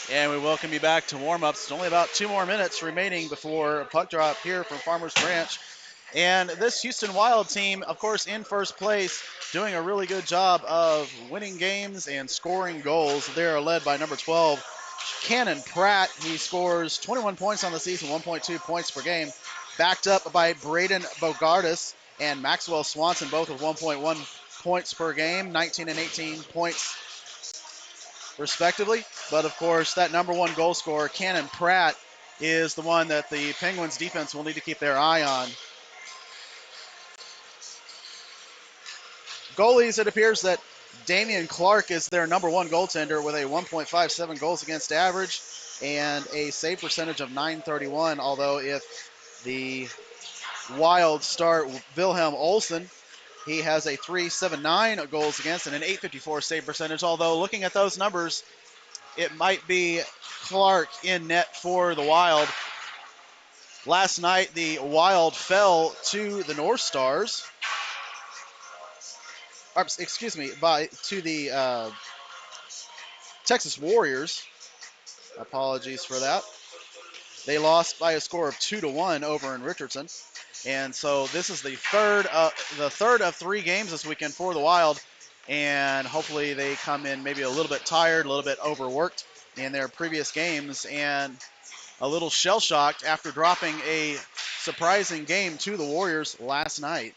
And we welcome you back to warm-ups. It's only about 2 more minutes remaining before a puck drop here from Farmers Branch. And this Houston Wild team, of course, in first place, doing a really good job of winning games and scoring goals. They are led by number 12, Cannon Pratt. He scores 21 points on the season, 1.2 points per game. Backed up by Braden Bogardus and Maxwell Swanson, both with 1.1 points per game, 19 and 18 points respectively. But of course, that number one goal scorer, Cannon Pratt, is the one that the Penguins defense will need to keep their eye on. Goalies, it appears that Damian Clark is their number one goaltender with a 1.57 goals against average and a save percentage of .931. Although if the Wild start Wilhelm Olsen, he has a .379 goals against and an .854 save percentage. Although looking at those numbers, it might be Clark in net for the Wild. Last night, the Wild fell to the North Stars. Excuse me, to the Texas Warriors. Apologies for that. They lost by a score of 2-1 over in Richardson. And so this is the third of 3 games this weekend for the Wild. And hopefully they come in maybe a little bit tired, a little bit overworked in their previous games, and a little shell-shocked after dropping a surprising game to the Warriors last night.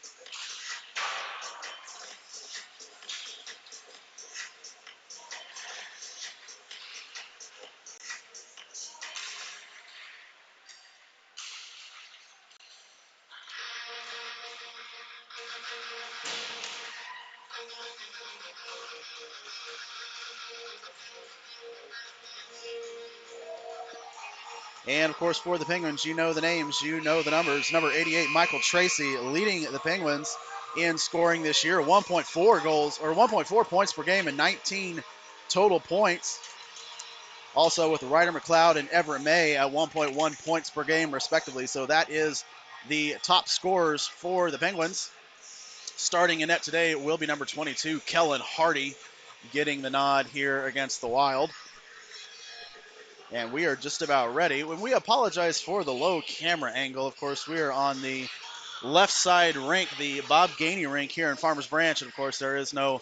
And, of course, for the Penguins, you know the names, you know the numbers. Number 88, Michael Tracy, leading the Penguins in scoring this year. 1.4 goals, or 1.4 points per game and 19 total points. Also with Ryder McLeod and Everett May at 1.1 points per game, respectively. So that is the top scorers for the Penguins. Starting in net today will be number 22, Kellen Hardy, getting the nod here against the Wild. And we are just about ready. When we apologize for the low camera angle, of course, we are on the left side rink, the Bob Gainey rink here in Farmers Branch. And of course, there is no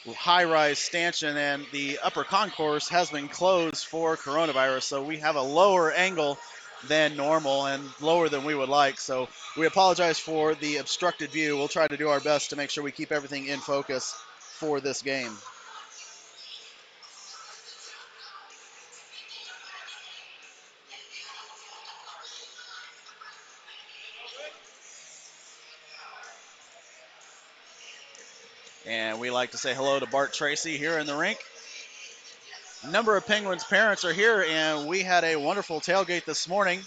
high-rise stanchion, and the upper concourse has been closed for coronavirus. So we have a lower angle than normal and lower than we would like. So we apologize for the obstructed view. We'll try to do our best to make sure we keep everything in focus for this game. And we like to say hello to Bart Tracy here in the rink. A number of Penguins parents are here, and we had a wonderful tailgate this morning.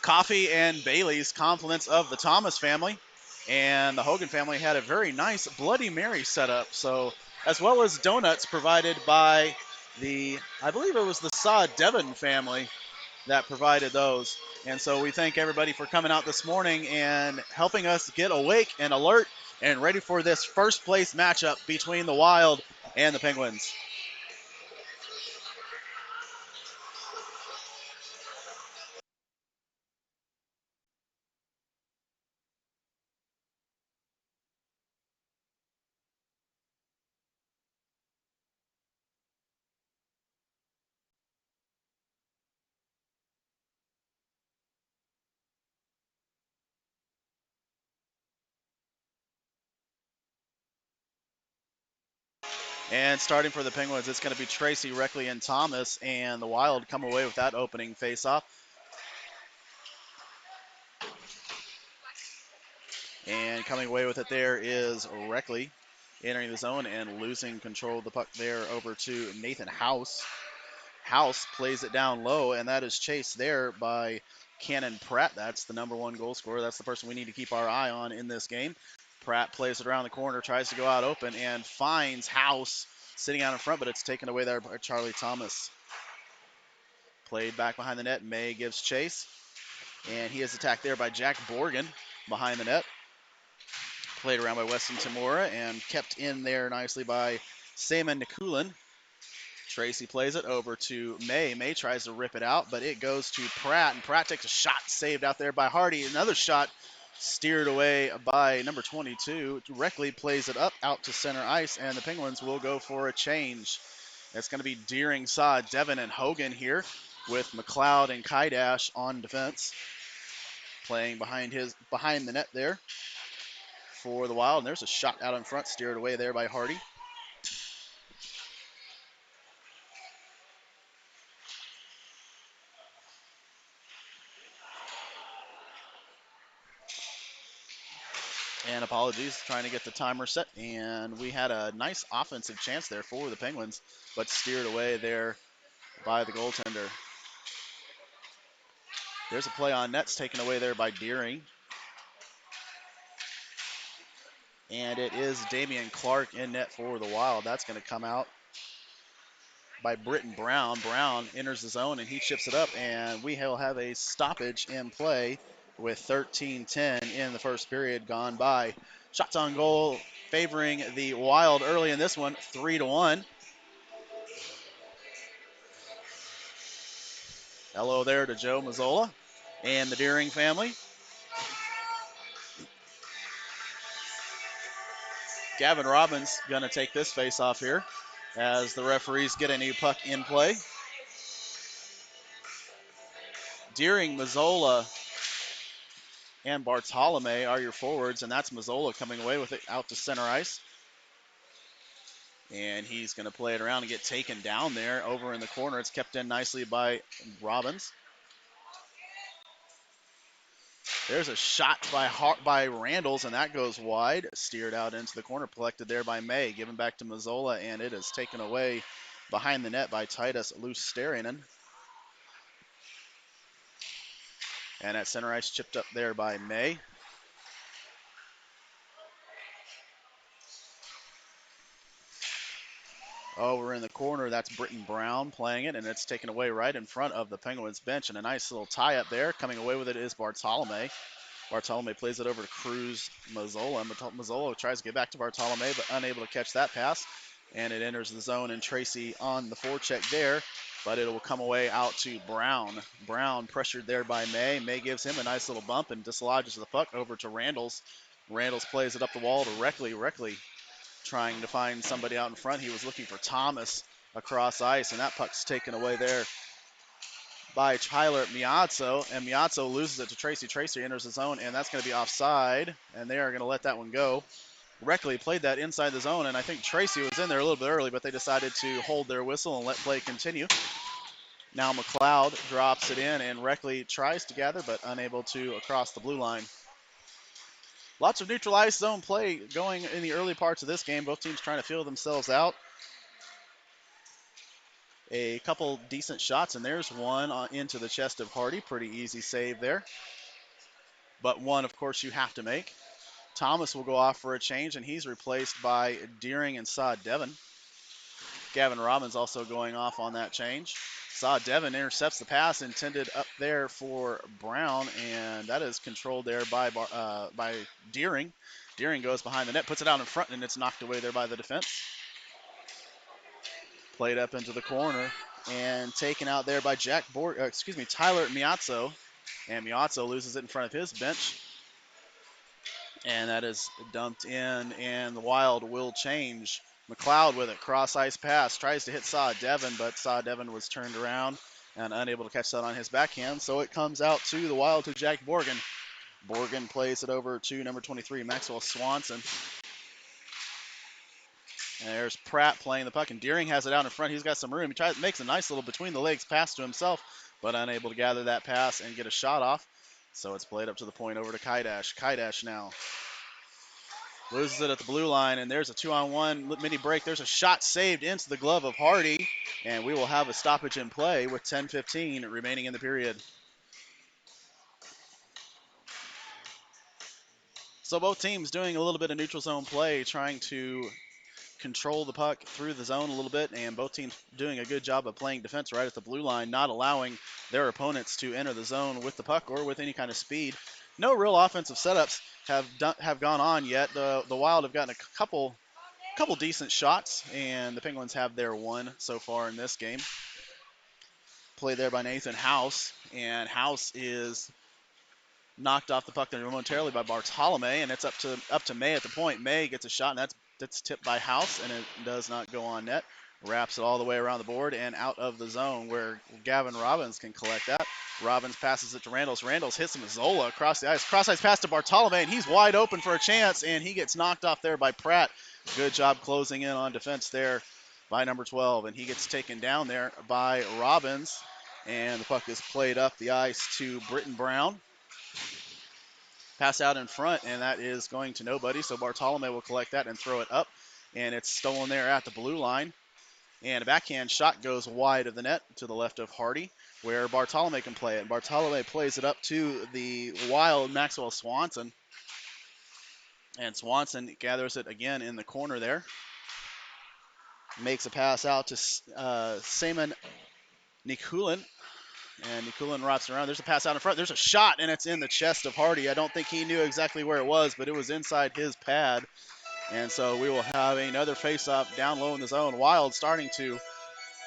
Coffee and Bailey's, compliments of the Thomas family. And the Hogan family had a very nice Bloody Mary setup. So, as well as donuts provided by I believe it was the Saw Devon family that provided those. And so we thank everybody for coming out this morning and helping us get awake and alert and ready for this first place matchup between the Wild and the Penguins. And starting for the Penguins, it's going to be Tracy, Reckley, and Thomas, and the Wild come away with that opening faceoff. And coming away with it there is Reckley entering the zone and losing control of the puck there over to Nathan House. House plays it down low, and that is chased there by Cannon Pratt. That's the number one goal scorer. That's the person we need to keep our eye on in this game. Pratt plays it around the corner, tries to go out open, and finds House sitting out in front, but it's taken away there by Charlie Thomas. Played back behind the net. May gives chase, and he is attacked there by Jack Borgen behind the net. Played around by Weston Tamura and kept in there nicely by Saman Nikulin. Tracy plays it over to May. May tries to rip it out, but it goes to Pratt, and Pratt takes a shot saved out there by Hardy. Another shot steered away by number 22. Directly plays it up out to center ice, and the Penguins will go for a change. It's going to be Deering, Saw, Devin, and Hogan here with McLeod and Kaidash on defense. Playing behind the net there for the Wild. And there's a shot out in front, steered away there by Hardy. And apologies, trying to get the timer set. And we had a nice offensive chance there for the Penguins, but steered away there by the goaltender. There's a play on nets taken away there by Deering. And it is Damian Clark in net for the Wild. That's going to come out by Britton Brown. Brown enters the zone and he chips it up, and we will have a stoppage in play with 13:10 in the first period gone by. Shots on goal favoring the Wild early in this one, 3-1. Hello there to Joe Mazzola and the Deering family. Gavin Robbins going to take this face-off here as the referees get a new puck in play. Deering, Mazzola, and Bartolome are your forwards, and that's Mazzola coming away with it out to center ice. And he's going to play it around and get taken down there over in the corner. It's kept in nicely by Robbins. There's a shot by Randalls, and that goes wide. Steered out into the corner, collected there by May. Given back to Mazzola, and it is taken away behind the net by Titus Lusterinen. And at center ice, chipped up there by May. Over in the corner, that's Britton Brown playing it, and it's taken away right in front of the Penguins bench. And a nice little tie-up there. Coming away with it is Bartolome. Bartolome plays it over to Cruz Mazzola. Mazzola tries to get back to Bartolome, but unable to catch that pass. And it enters the zone, and Tracy on the forecheck there, but it will come away out to Brown. Brown pressured there by May. May gives him a nice little bump and dislodges the puck over to Randalls. Randalls plays it up the wall to Reckley trying to find somebody out in front. He was looking for Thomas across ice, and that puck's taken away there by Tyler Miazzo, and Miazzo loses it to Tracy. Tracy enters the zone, and that's going to be offside, and they are going to let that one go. Reckley played that inside the zone, and I think Tracy was in there a little bit early, but they decided to hold their whistle and let play continue. Now McLeod drops it in, and Reckley tries to gather, but unable to across the blue line. Lots of neutralized zone play going in the early parts of this game. Both teams trying to feel themselves out. A couple decent shots, and there's one into the chest of Hardy. Pretty easy save there. But one, of course, you have to make. Thomas will go off for a change, and he's replaced by Deering and Saw Devin. Gavin Robbins also going off on that change. Saw Devin intercepts the pass intended up there for Brown, and that is controlled there by Deering. Deering goes behind the net, puts it out in front, and it's knocked away there by the defense. Played up into the corner and taken out there by Tyler Miazzo. And Miazzo loses it in front of his bench. And that is dumped in, and the Wild will change. McLeod with it, cross ice pass, tries to hit Saw Devin, but Saw Devin was turned around and unable to catch that on his backhand. So it comes out to the Wild to Jack Borgen. Borgen plays it over to number 23, Maxwell Swanson. And there's Pratt playing the puck, and Deering has it out in front. He's got some room. He makes a nice little between the legs pass to himself, but unable to gather that pass and get a shot off. So it's played up to the point over to Kaidash. Kaidash now loses it at the blue line, and there's a 2-on-1 mini break. There's a shot saved into the glove of Hardy, and we will have a stoppage in play with 10:15 remaining in the period. So both teams doing a little bit of neutral zone play, trying to control the puck through the zone a little bit, and both teams doing a good job of playing defense right at the blue line, not allowing their opponents to enter the zone with the puck or with any kind of speed. No real offensive setups have gone on yet. The Wild have gotten a couple couple decent shots, and the Penguins have their one so far in this game. Play there by Nathan House, and House is knocked off the puck there momentarily by Bartolome, and it's up to May at the point. May gets a shot, and that's tipped by House, and it does not go on net. Wraps it all the way around the board and out of the zone where Gavin Robbins can collect that. Robbins passes it to Randalls. Randalls hits him with Zola across the ice. Cross ice pass to Bartolome, and he's wide open for a chance, and he gets knocked off there by Pratt. Good job closing in on defense there by number 12, and he gets taken down there by Robbins, and the puck is played up the ice to Britton Brown. Pass out in front, and that is going to nobody, so Bartolome will collect that and throw it up, and it's stolen there at the blue line. And a backhand shot goes wide of the net to the left of Hardy, where Bartolome can play it. Bartolome plays it up to the wild Maxwell Swanson, and Swanson gathers it again in the corner there. Makes a pass out to Seaman Nikulin, and Nikulin wraps around. There's a pass out in front. There's a shot, and it's in the chest of Hardy. I don't think he knew exactly where it was, but it was inside his pad. And so we will have another face-off down low in the zone. Wild starting to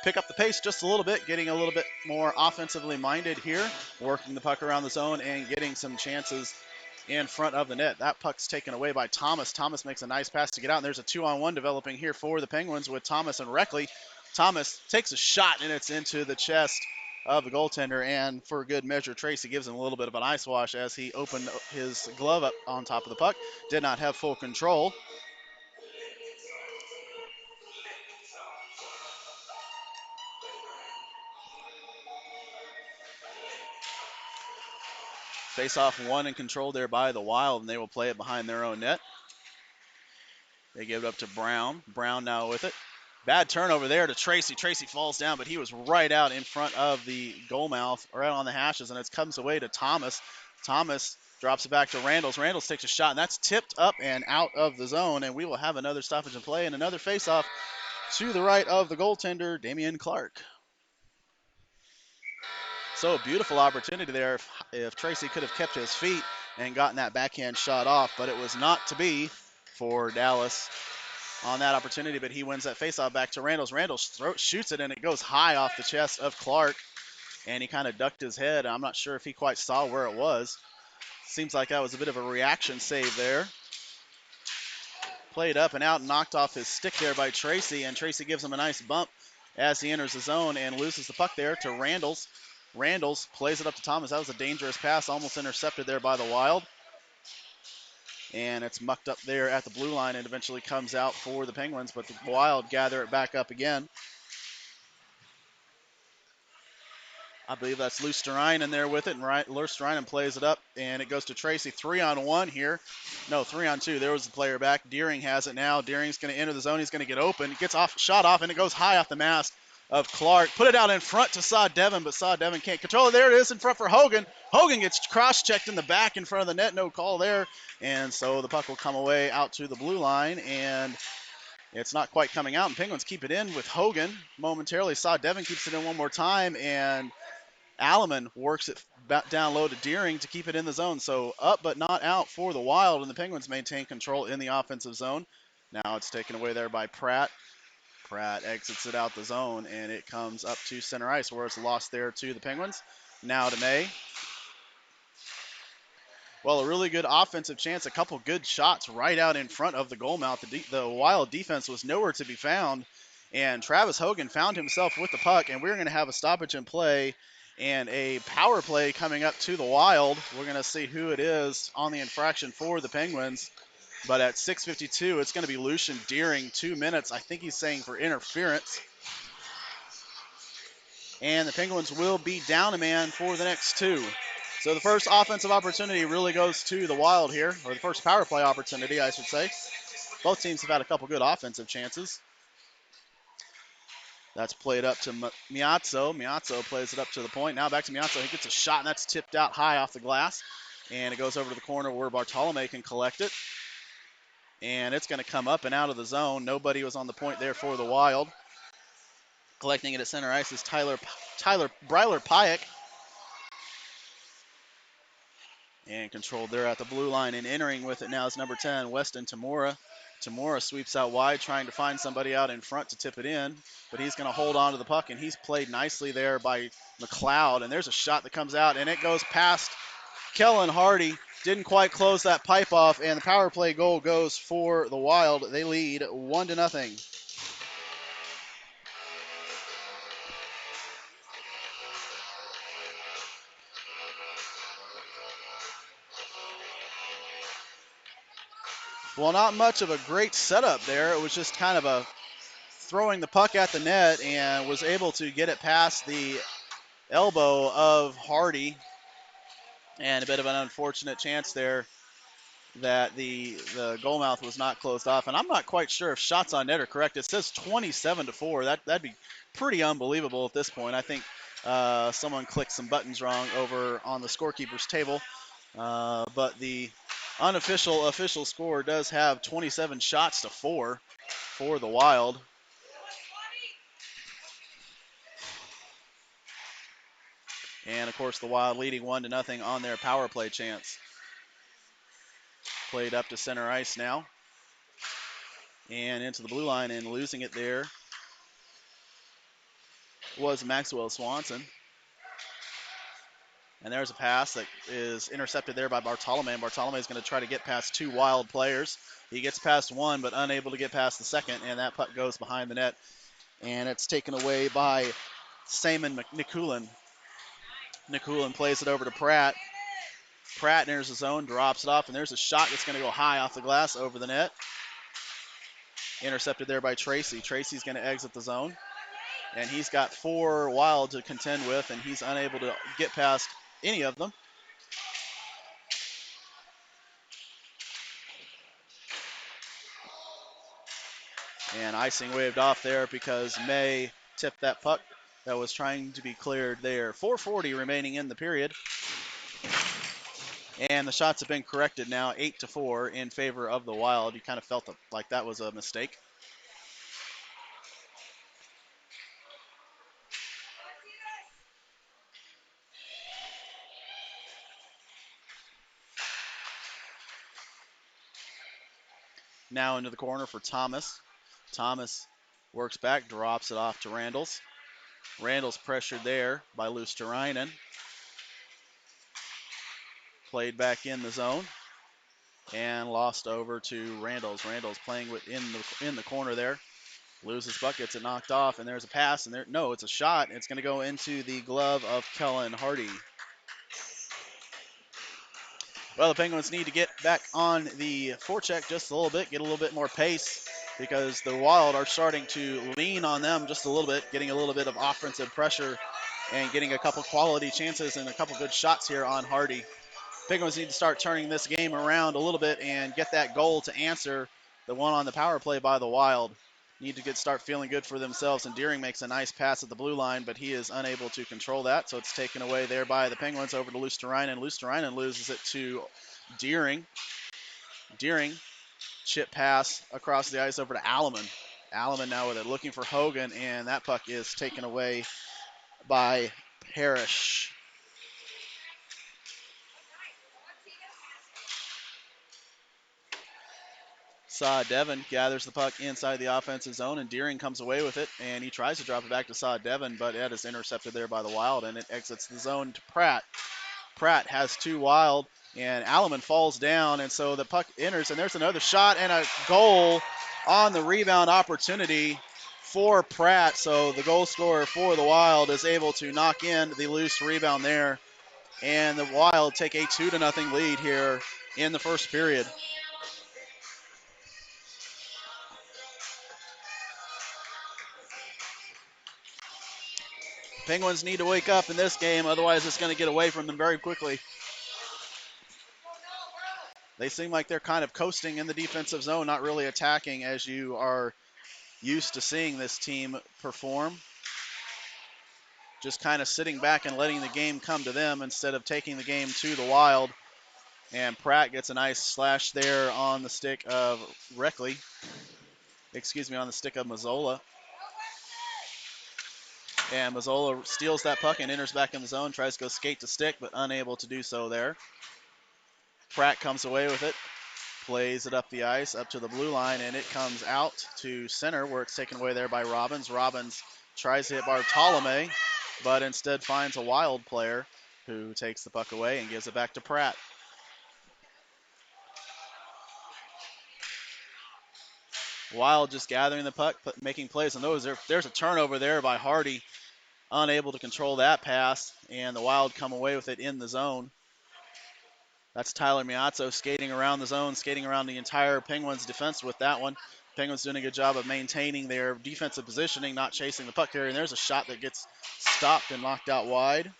pick up the pace just a little bit, getting a little bit more offensively minded here, working the puck around the zone and getting some chances in front of the net. That puck's taken away by Thomas. Thomas makes a nice pass to get out, and there's a 2-on-1 developing here for the Penguins with Thomas and Reckley. Thomas takes a shot, and it's into the chest of the goaltender, and for good measure, Tracy gives him a little bit of an ice wash as he opened his glove up on top of the puck. Did not have full control. Face-off one and controlled there by the Wild, and they will play it behind their own net. They give it up to Brown. Brown now with it. Bad turnover there to Tracy. Tracy falls down, but he was right out in front of the goal mouth, right on the hashes, and it comes away to Thomas. Thomas drops it back to Randalls. Randalls takes a shot, and that's tipped up and out of the zone, and we will have another stoppage in play and another face-off to the right of the goaltender, Damian Clark. So a beautiful opportunity there if Tracy could have kept his feet and gotten that backhand shot off, but it was not to be for Dallas on that opportunity, but he wins that faceoff back to Randalls. Randalls shoots it, and it goes high off the chest of Clark, and he kind of ducked his head. I'm not sure if he quite saw where it was. Seems like that was a bit of a reaction save there. Played up and out and knocked off his stick there by Tracy, and Tracy gives him a nice bump as he enters the zone and loses the puck there to Randalls. Randalls plays it up to Thomas. That was a dangerous pass, almost intercepted there by the Wild. And it's mucked up there at the blue line and eventually comes out for the Penguins, but the Wild gather it back up again. I believe that's Lusterine in there with it, and Lusterine plays it up, and it goes to Tracy. 3-on-1 here. No, 3-on-2. There was the player back. Deering has it now. Deering's going to enter the zone. He's going to get open. Gets shot off, and it goes high off the mast of Clark. Put it out in front to Saw Devon, but Saw Devon can't control it. There it is in front for Hogan. Hogan gets cross-checked in the back in front of the net. No call there. And so the puck will come away out to the blue line, and it's not quite coming out. And Penguins keep it in with Hogan momentarily. Saw Devon keeps it in one more time, and Alleman works it back down low to Deering to keep it in the zone. So up but not out for the Wild, and the Penguins maintain control in the offensive zone. Now it's taken away there by Pratt. Pratt exits it out the zone, and it comes up to center ice where it's lost there to the Penguins. Now to May. Well, a really good offensive chance, a couple good shots right out in front of the goal mouth. The Wild defense was nowhere to be found, and Travis Hogan found himself with the puck, and we're going to have a stoppage in play and a power play coming up to the Wild. We're going to see who it is on the infraction for the Penguins. But at 6:52, it's going to be Lucian Deering, 2 minutes. I think he's saying for interference. And the Penguins will be down a man for the next two. So the first offensive opportunity really goes to the Wild here, or the first power play opportunity, I should say. Both teams have had a couple good offensive chances. That's played up to Miazzo. Miazzo plays it up to the point. Now back to Miazzo. He gets a shot, and that's tipped out high off the glass. And it goes over to the corner where Bartolome can collect it. And it's going to come up and out of the zone. Nobody was on the point there for the Wild. Collecting it at center ice is Tyler Breiler-Pyack. And controlled there at the blue line. And entering with it now is number 10, Weston Tamura. Tamura sweeps out wide, trying to find somebody out in front to tip it in, but he's going to hold on to the puck, and he's played nicely there by McLeod. And there's a shot that comes out, and it goes past Kellen Hardy. Didn't quite close that pipe off, and the power play goal goes for the Wild. They lead 1-0. Well, not much of a great setup there. It was just kind of a throwing the puck at the net, and was able to get it past the elbow of Hardy, and a bit of an unfortunate chance there that the goal mouth was not closed off. And I'm not quite sure if shots on net are correct. It says 27-4. That'd be pretty unbelievable at this point. I think someone clicked some buttons wrong over on the scorekeeper's table. But the unofficial official score does have 27 shots to 4 for the Wild. And, of course, the Wild leading 1-0 on their power play chance. Played up to center ice now. And into the blue line, and losing it there was Maxwell Swanson. And there's a pass that is intercepted there by Bartolome. And Bartolome is going to try to get past two Wild players. He gets past one, but unable to get past the second, and that puck goes behind the net. And it's taken away by Simon Nikulin. Nikulin plays it over to Pratt. Pratt enters the zone, drops it off, and there's a shot that's going to go high off the glass over the net. Intercepted there by Tracy. Tracy's going to exit the zone. And he's got four Wild to contend with, and he's unable to get past any of them. And icing waved off there because May tipped that puck that was trying to be cleared there. 4:40 remaining in the period. And the shots have been corrected now, 8-4 in favor of the Wild. You kind of felt like that was a mistake. Now into the corner for Thomas. Thomas works back, drops it off to Randalls. Randalls pressured there by Luosterainen. Played back in the zone and lost over to Randalls. Randalls playing in the corner there. Loses puck, gets it knocked off, and there's a pass, and it's a shot. It's going to go into the glove of Kellen Hardy. Well, the Penguins need to get back on the forecheck just a little bit, get a little bit more pace, because the Wild are starting to lean on them just a little bit, getting a little bit of offensive pressure and getting a couple quality chances and a couple good shots here on Hardy. Penguins need to start turning this game around a little bit and get that goal to answer the one on the power play by the Wild. Need to start feeling good for themselves, and Deering makes a nice pass at the blue line, but he is unable to control that, so it's taken away there by the Penguins over to Luosterainen. Luosterainen loses it to Deering. Deering, chip pass across the ice over to Alleman. Alleman now with it, looking for Hogan, and that puck is taken away by Parrish. Saw Devon gathers the puck inside the offensive zone, and Deering comes away with it, and he tries to drop it back to Saw Devon, but that is intercepted there by the Wild, and it exits the zone to Pratt. Pratt has two Wild, and Alleman falls down, and so the puck enters, and there's another shot and a goal on the rebound opportunity for Pratt. So the goal scorer for the Wild is able to knock in the loose rebound there, and the Wild take a 2-0 lead here in the first period. Penguins need to wake up in this game, otherwise it's going to get away from them very quickly. They seem like they're kind of coasting in the defensive zone, not really attacking as you are used to seeing this team perform. Just kind of sitting back and letting the game come to them instead of taking the game to the Wild. And Pratt gets a nice slash there on the stick of Reckley. On the stick of Mazzola. And Mazzola steals that puck and enters back in the zone, tries to go skate to stick, but unable to do so there. Pratt comes away with it. plays it up the ice, up to the blue line, and it comes out to center where it's taken away there by Robbins. Robbins tries to hit Bartolome, but instead finds a Wild player who takes the puck away and gives it back to Pratt. Wild just gathering the puck, making plays on those. There's a turnover there by Hardy, unable to control that pass, and the Wild come away with it in the zone. That's Tyler Miazzo skating around the zone, skating around the entire Penguins defense with that one. Penguins doing a good job of maintaining their defensive positioning, not chasing the puck carrier. And there's a shot that gets stopped and knocked out wide.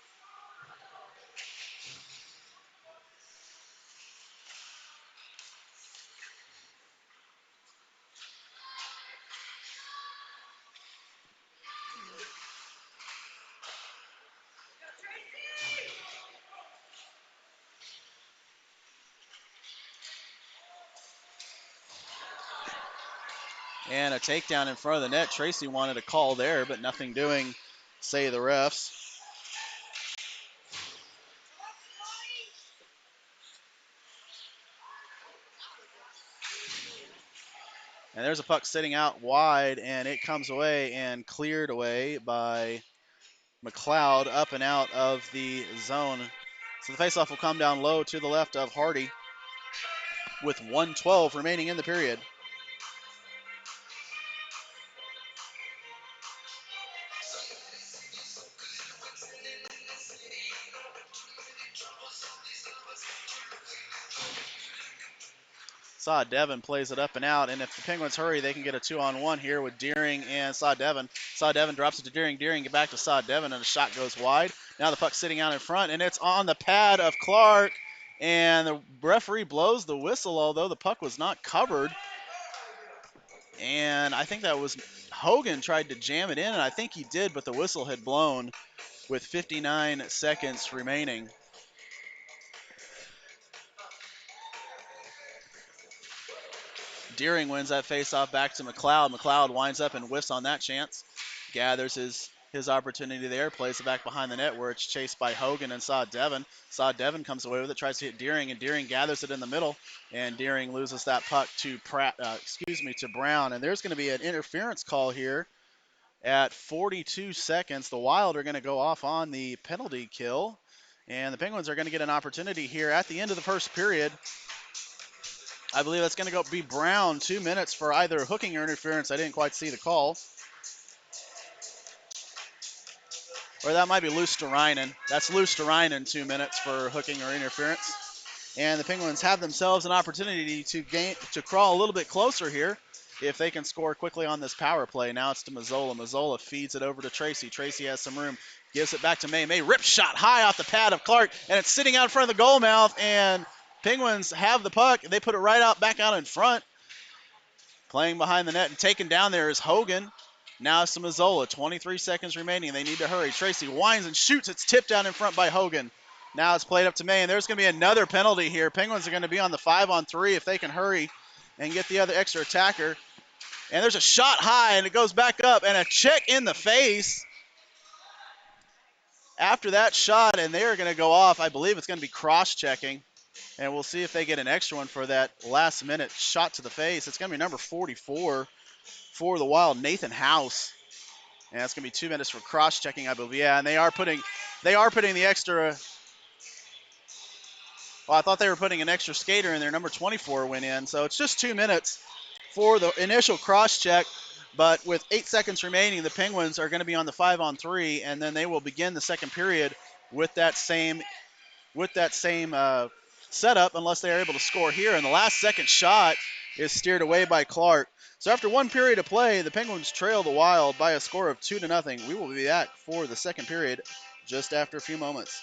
And a takedown in front of the net. Tracy wanted a call there, but nothing doing, say the refs. And there's a puck sitting out wide, and it comes away and cleared away by McLeod up and out of the zone. So the faceoff will come down low to the left of Hardy with 1:12 remaining in the period. Saw Devin plays it up and out, and if the Penguins hurry, they can get a 2-on-1 here with Deering and Saw Devin. Saw Devin drops it to Deering. Deering get back to Saw Devin, and the shot goes wide. Now the puck's sitting out in front, and it's on the pad of Clark, and the referee blows the whistle, although the puck was not covered. And I think that was Hogan tried to jam it in, and I think he did, but the whistle had blown with 59 seconds remaining. Deering wins that faceoff back to McLeod. McLeod winds up and whiffs on that chance. Gathers his opportunity there. Plays it back behind the net where it's chased by Hogan and Saw Devin. Saw Devin comes away with it, tries to hit Deering, and Deering gathers it in the middle. And Deering loses that puck to to Brown. And there's going to be an interference call here at 42 seconds. The Wild are going to go off on the penalty kill. And the Penguins are going to get an opportunity here at the end of the first period. I believe that's going to be Brown, 2 minutes for either hooking or interference. I didn't quite see the call. Or that might be Luosterainen. That's Luosterainen, 2 minutes for hooking or interference. And the Penguins have themselves an opportunity to crawl a little bit closer here if they can score quickly on this power play. Now it's to Mazzola. Mazzola feeds it over to Tracy. Tracy has some room. Gives it back to May. May rips shot high off the pad of Clark, and it's sitting out in front of the goal mouth, and Penguins have the puck. They put it back out in front. Playing behind the net and taken down there is Hogan. Now it's to Mazzola. 23 seconds remaining. They need to hurry. Tracy winds and shoots. It's tipped down in front by Hogan. Now it's played up to May, and there's going to be another penalty here. Penguins are going to be on the 5-on-3 if they can hurry and get the other extra attacker. And there's a shot high, and it goes back up, and a check in the face after that shot, and they are going to go off. I believe it's going to be cross-checking, and we'll see if they get an extra one for that last-minute shot to the face. It's going to be number 44 for the Wild, Nathan House. And that's going to be 2 minutes for cross-checking, I believe. Yeah, and they are putting the extra. Well, I thought they were putting an extra skater in there. Number 24 went in. So it's just 2 minutes for the initial cross-check. But with 8 seconds remaining, the Penguins are going to be on the 5-on-3, and then they will begin the second period with that same setup unless they are able to score here. And the last second shot is steered away by Clark. So after one period of play, the Penguins trail the Wild by a score of 2-0. We will be back for the second period just after a few moments.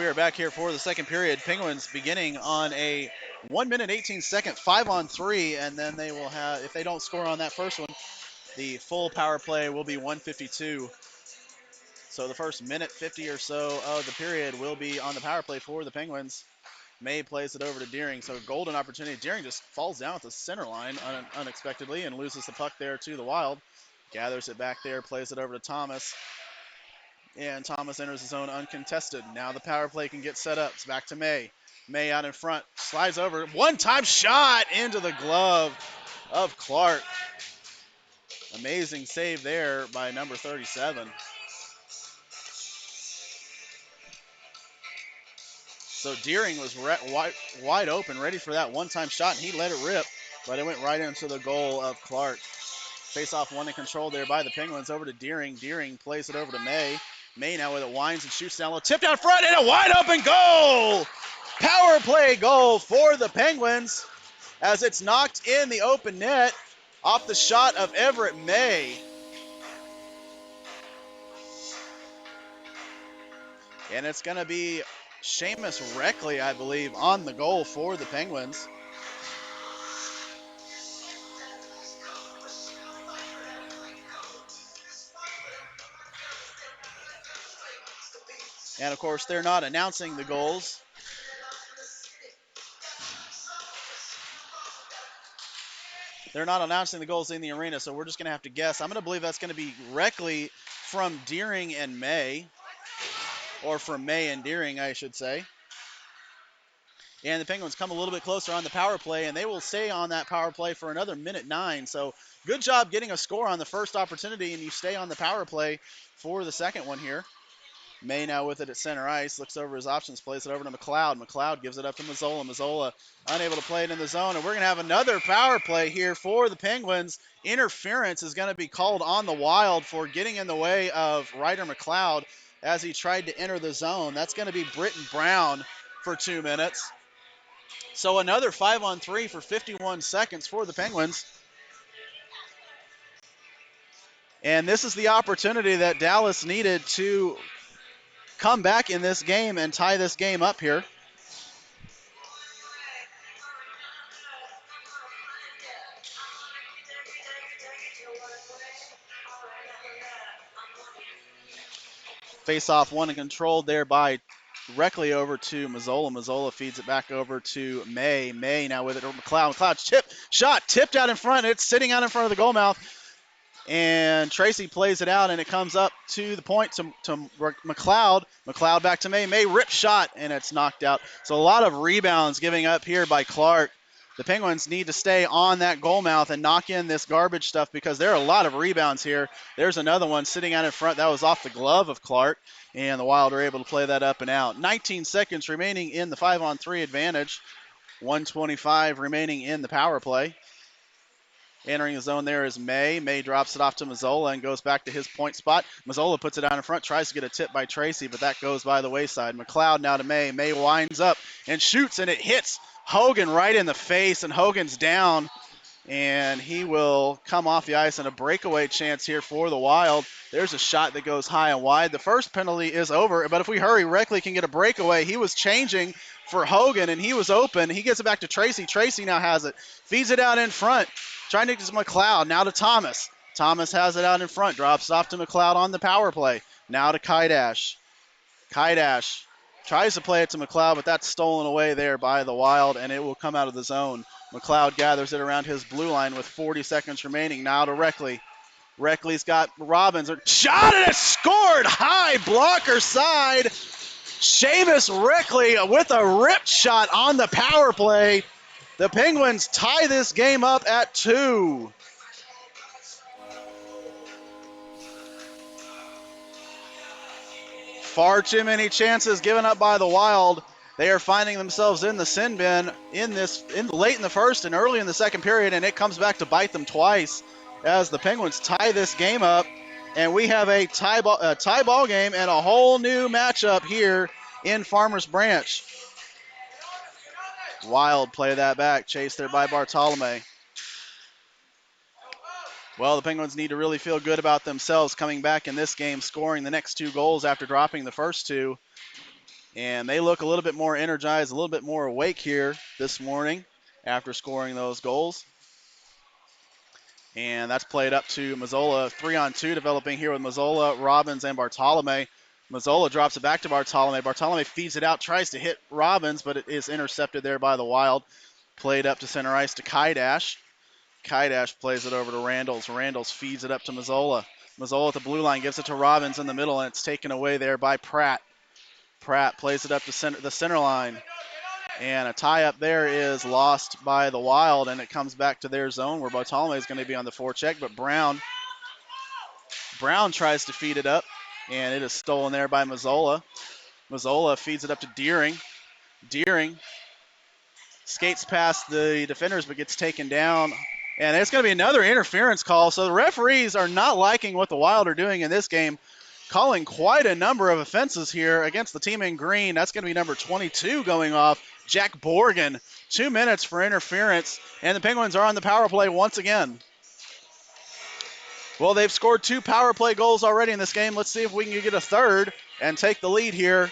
are back here for the second period. Penguins beginning on a 1 minute 18 second 5-on-3, and then they will have, if they don't score on that first one, the full power play will be 152. So the first minute 50 or so of the period will be on the power play for the Penguins. May plays it over to Deering, so golden opportunity. Deering just falls down at the center line unexpectedly and loses the puck there to the Wild. Gathers it back there, plays it over to Thomas. And Thomas enters his zone uncontested. Now the power play can get set up. It's back to May. May out in front, slides over. One-time shot into the glove of Clark. Amazing save there by number 37. So Deering was wide open, ready for that one-time shot, and he let it rip, but it went right into the goal of Clark. Face-off one in control there by the Penguins over to Deering. Deering plays it over to May. May now with it winds and shoots down low. Tipped out front and a wide open goal! Power play goal for the Penguins as it's knocked in the open net off the shot of Everett May. And it's going to be Seamus Reckley, I believe, on the goal for the Penguins. And, of course, they're not announcing the goals. They're not announcing the goals in the arena, so we're just going to have to guess. I'm going to believe that's going to be Reckley from Deering and May, or from May and Deering, I should say. And the Penguins come a little bit closer on the power play, and they will stay on that power play for another minute 9. So good job getting a score on the first opportunity, and you stay on the power play for the second one here. May now with it at center ice, looks over his options, plays it over to McLeod. McLeod gives it up to Mazzola. Mazzola unable to play it in the zone, and we're going to have another power play here for the Penguins. Interference is going to be called on the Wild for getting in the way of Ryder McLeod as he tried to enter the zone. That's going to be Britton Brown for 2 minutes. So another 5-on-3 for 51 seconds for the Penguins. And this is the opportunity that Dallas needed to come back in this game and tie this game up here. Face-off one and controlled there by Reckley over to Mazzola. Mazzola feeds it back over to May. May now with it over McLeod. McLeod's shot tipped out in front. It's sitting out in front of the goal mouth. And Tracy plays it out, and it comes up to the point to McLeod. McLeod back to May. May rip shot, and it's knocked out. So a lot of rebounds giving up here by Clark. The Penguins need to stay on that goal mouth and knock in this garbage stuff because there are a lot of rebounds here. There's another one sitting out in front. That was off the glove of Clark, and the Wild are able to play that up and out. 19 seconds remaining in the 5-on-3 advantage. 1:25 remaining in the power play. Entering the zone there is May. May drops it off to Mazzola and goes back to his point spot. Mazzola puts it out in front, tries to get a tip by Tracy, but that goes by the wayside. McLeod now to May. May winds up and shoots, and it hits Hogan right in the face, and Hogan's down, and he will come off the ice, and a breakaway chance here for the Wild. There's a shot that goes high and wide. The first penalty is over, but if we hurry, Reckley can get a breakaway. He was changing for Hogan, and he was open. He gets it back to Tracy. Tracy now has it. Feeds it out in front. Trying to get to McLeod. Now to Thomas. Thomas has it out in front. Drops off to McLeod on the power play. Now to Kaidash. Kaidash tries to play it to McLeod, but that's stolen away there by the Wild, and it will come out of the zone. McLeod gathers it around his blue line with 40 seconds remaining. Now to Reckley. Reckley's got Robbins. Shot, and it's scored! High blocker side. Seamus Reckley with a ripped shot on the power play. The Penguins tie this game up at 2. Far too many chances given up by the Wild. They are finding themselves in the sin bin late in the first and early in the second period, and it comes back to bite them twice as the Penguins tie this game up. And we have a tie ball game and a whole new matchup here in Farmers Branch. Wild play that back, chased there by Bartolome. Well, the Penguins need to really feel good about themselves coming back in this game, scoring the next 2 goals after dropping the first 2. And they look a little bit more energized, a little bit more awake here this morning after scoring those goals. And that's played up to Mazzola. 3-on-2 developing here with Mazzola, Robbins, and Bartolome. Mazzola drops it back to Bartolome. Bartolome feeds it out, tries to hit Robbins, but it is intercepted there by the Wild. Played up to center ice to Kaidash. Kaidash plays it over to Randalls. Randalls feeds it up to Mazzola. Mazzola at the blue line gives it to Robbins in the middle, and it's taken away there by Pratt. Pratt plays it up to the center line. And a tie up there is lost by the Wild, and it comes back to their zone where Bartolome is going to be on the forecheck, but Brown tries to feed it up, and it is stolen there by Mazzola. Mazzola feeds it up to Deering. Deering skates past the defenders but gets taken down. And it's going to be another interference call. So the referees are not liking what the Wild are doing in this game, calling quite a number of offenses here against the team in green. That's going to be number 22 going off, Jack Borgen. 2 minutes for interference, and the Penguins are on the power play once again. Well, they've scored 2 power play goals already in this game. Let's see if we can get a third and take the lead here.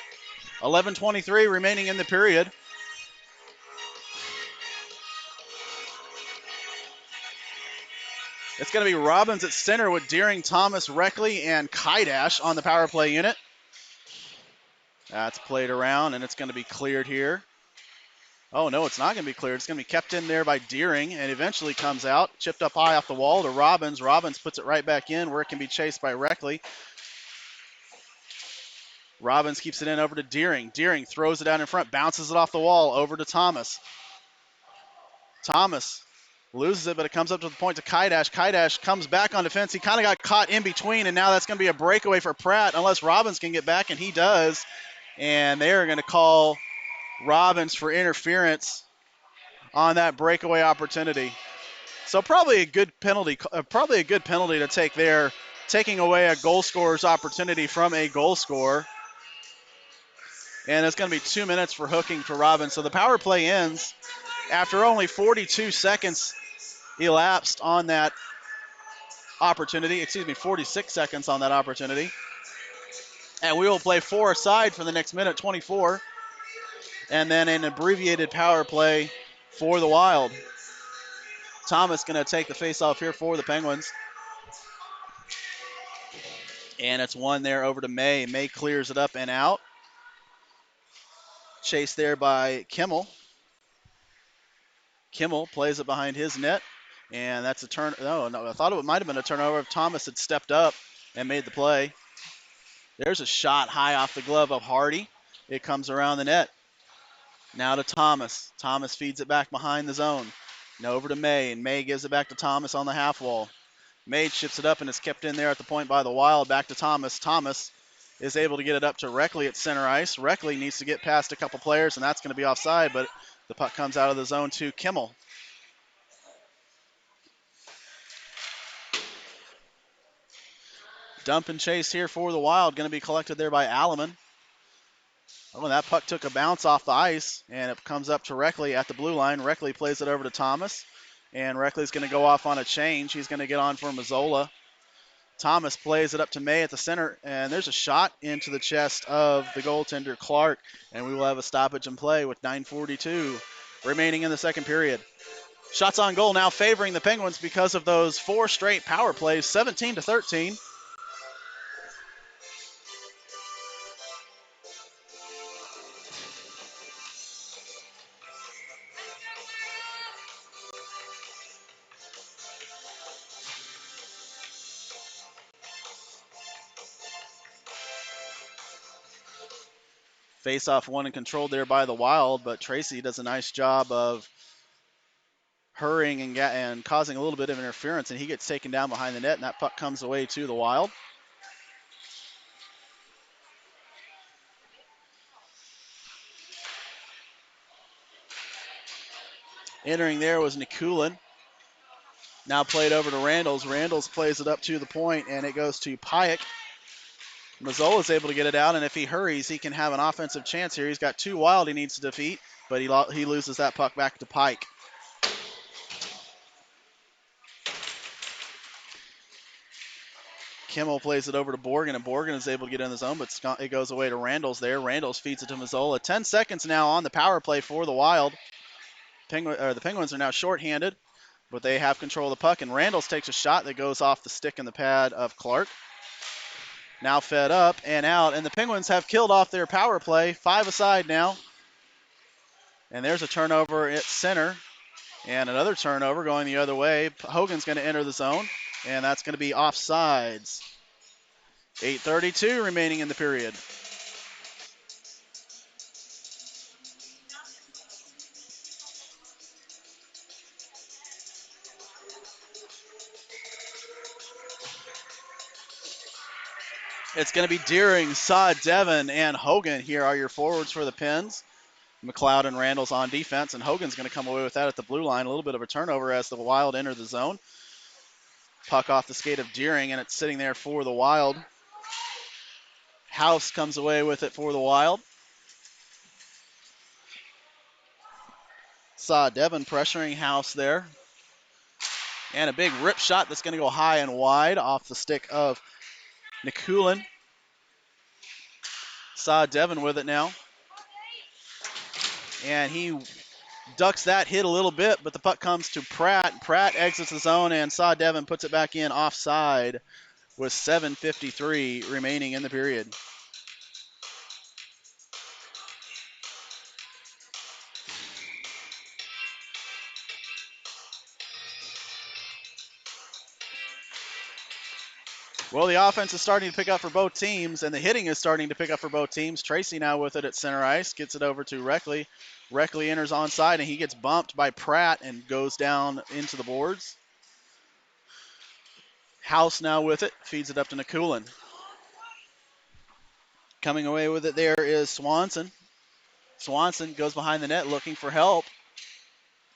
11:23 remaining in the period. It's going to be Robbins at center with Deering, Thomas, Reckley, and Kaidash on the power play unit. That's played around, and it's going to be cleared here. Oh, no, it's not going to be cleared. It's going to be kept in there by Deering, and eventually comes out. Chipped up high off the wall to Robbins. Robbins puts it right back in where it can be chased by Reckley. Robbins keeps it in over to Deering. Deering throws it out in front, bounces it off the wall over to Thomas. Thomas loses it, but it comes up to the point to Kaidash. Kaidash comes back on defense. He kind of got caught in between, and now that's going to be a breakaway for Pratt unless Robbins can get back, and he does. And they are going to call Robbins for interference on that breakaway opportunity. So probably a good penalty to take there, taking away a goal scorer's opportunity from a goal scorer. And it's going to be 2 minutes for hooking for Robbins. So the power play ends after only 42 seconds elapsed on that opportunity. 46 seconds on that opportunity. And we will play 4 aside for the next minute, 24. And then an abbreviated power play for the Wild. Thomas going to take the faceoff here for the Penguins. And it's one there over to May. May clears it up and out. Chased there by Kimmel. Kimmel plays it behind his net. And that's a turn. No, I thought it might have been a turnover if Thomas had stepped up and made the play. There's a shot high off the glove of Hardy. It comes around the net. Now to Thomas. Thomas feeds it back behind the zone. Now over to May, and May gives it back to Thomas on the half wall. May chips it up, and it's kept in there at the point by the Wild. Back to Thomas. Thomas is able to get it up to Reckley at center ice. Reckley needs to get past a couple players, and that's going to be offside, but the puck comes out of the zone to Kimmel. Dump and chase here for the Wild. Going to be collected there by Alleman. Oh, that puck took a bounce off the ice, and it comes up to Reckley at the blue line. Reckley plays it over to Thomas, and Reckley's going to go off on a change. He's going to get on for Mazzola. Thomas plays it up to May at the center, and there's a shot into the chest of the goaltender, Clark, and we will have a stoppage in play with 9:42 remaining in the second period. Shots on goal now favoring the Penguins because of those 4 straight power plays, 17-13. Face-off won and controlled there by the Wild, but Tracy does a nice job of hurrying and causing a little bit of interference, and he gets taken down behind the net, and that puck comes away to the Wild. Entering there was Nikulin. Now played over to Randalls. Randalls plays it up to the point, and it goes to Pyatt. Mazzola's able to get it out, and if he hurries, he can have an offensive chance here. He's got 2 Wild he needs to defeat, but he loses that puck back to Pike. Kimmel plays it over to Borgen, and Borgen is able to get in the zone, but it goes away to Randles there. Randles feeds it to Mazzola. 10 seconds now on the power play for the Wild. The Penguins are now shorthanded, but they have control of the puck, and Randles takes a shot that goes off the stick in the pad of Clark. Now fed up and out, and the Penguins have killed off their power play. 5 aside now. And there's a turnover at center, and another turnover going the other way. Hogan's going to enter the zone, and that's going to be offsides. 8:32 remaining in the period. It's going to be Deering, Saad, Devon, and Hogan. Here are your forwards for the Pens. McLeod and Randall's on defense, and Hogan's going to come away with that at the blue line. A little bit of a turnover as the Wild enter the zone. Puck off the skate of Deering, and it's sitting there for the Wild. House comes away with it for the Wild. Saw Devon pressuring House there. And a big rip shot that's going to go high and wide off the stick of Nikulin. Saw Devon with it now. And he ducks that hit a little bit, but the puck comes to Pratt. Pratt exits the zone, and Saw Devon puts it back in offside with 7:53 remaining in the period. Well, the offense is starting to pick up for both teams, and the hitting is starting to pick up for both teams. Tracy now with it at center ice, gets it over to Reckley. Reckley enters onside, and he gets bumped by Pratt and goes down into the boards. House now with it, feeds it up to Nikulin. Coming away with it there is Swanson. Swanson goes behind the net looking for help,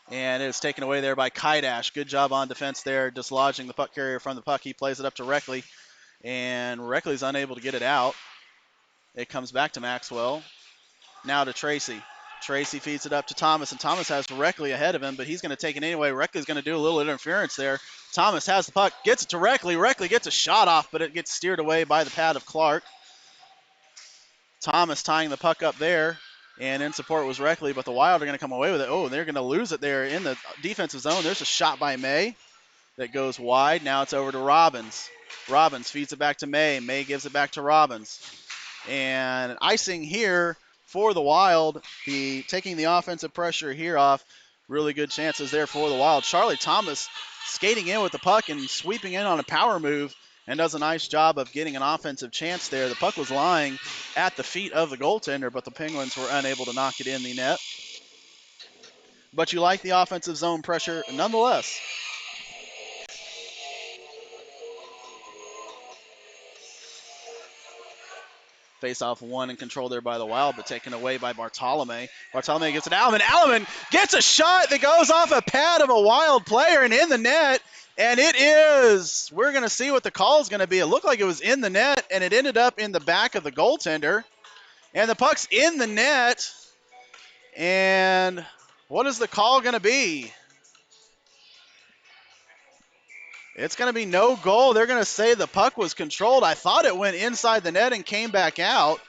and it's taken away there by Kaidash. Good job on defense there, dislodging the puck carrier from the puck. He plays it up to Reckley, and Reckley's unable to get it out. It comes back to Maxwell. Now to Tracy. Tracy feeds it up to Thomas, and Thomas has Reckley ahead of him, but he's going to take it anyway. Reckley's going to do a little interference there. Thomas has the puck, gets it to Reckley. Reckley gets a shot off, but it gets steered away by the pad of Clark. Thomas tying the puck up there, and in support was Reckley, but the Wild are going to come away with it. Oh, they're going to lose it there in the defensive zone. There's a shot by May that goes wide. Now it's over to Robbins. Robbins feeds it back to May. May gives it back to Robbins. And icing here for the Wild, taking the offensive pressure here off. Really good chances there for the Wild. Charlie Thomas skating in with the puck and sweeping in on a power move, and does a nice job of getting an offensive chance there. The puck was lying at the feet of the goaltender, but the Penguins were unable to knock it in the net. But you like the offensive zone pressure nonetheless. Face-off one and controlled there by the Wild, but taken away by Bartolome. Bartolome gets it to Alleman. Alleman gets a shot that goes off a pad of a Wild player and in the net. And it is. We're going to see what the call is going to be. It looked like it was in the net, and it ended up in the back of the goaltender. And the puck's in the net. And what is the call going to be? It's going to be no goal. They're going to say the puck was controlled. I thought it went inside the net and came back out.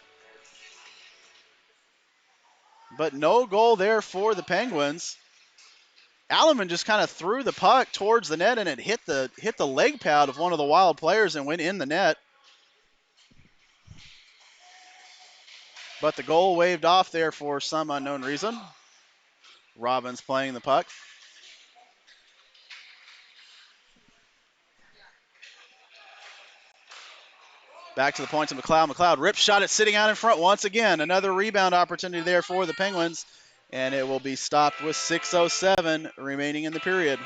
But no goal there for the Penguins. Alleman just kind of threw the puck towards the net, and it hit the leg pad of one of the Wild players and went in the net. But the goal waved off there for some unknown reason. Robbins playing the puck. Back to the point to McLeod. McLeod rip shot it sitting out in front once again. Another rebound opportunity there for the Penguins. And it will be stopped with 6:07 remaining in the period.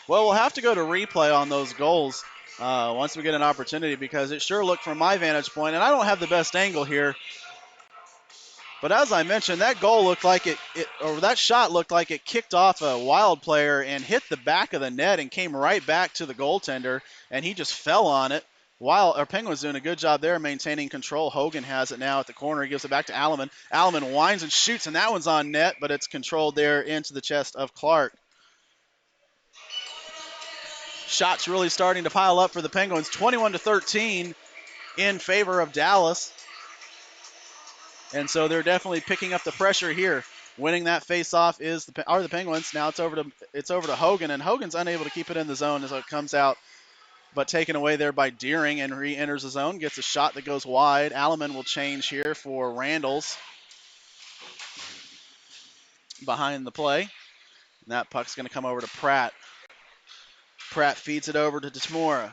Well, we'll have to go to replay on those goals once we get an opportunity, because it sure looked from my vantage point, and I don't have the best angle here. But as I mentioned, that goal looked like that shot looked like it kicked off a Wild player and hit the back of the net and came right back to the goaltender, and he just fell on it. Penguins doing a good job there maintaining control. Hogan has it now at the corner. He gives it back to Alleman. Alleman winds and shoots, and that one's on net, but it's controlled there into the chest of Clark. Shots really starting to pile up for the Penguins. 21-13 in favor of Dallas. And so they're definitely picking up the pressure here. Winning that face-off are the Penguins. Now it's over to Hogan, and Hogan's unable to keep it in the zone as it comes out, but taken away there by Deering and re-enters the zone. Gets a shot that goes wide. Alleman will change here for Randalls behind the play. And that puck's going to come over to Pratt. Pratt feeds it over to Tamura.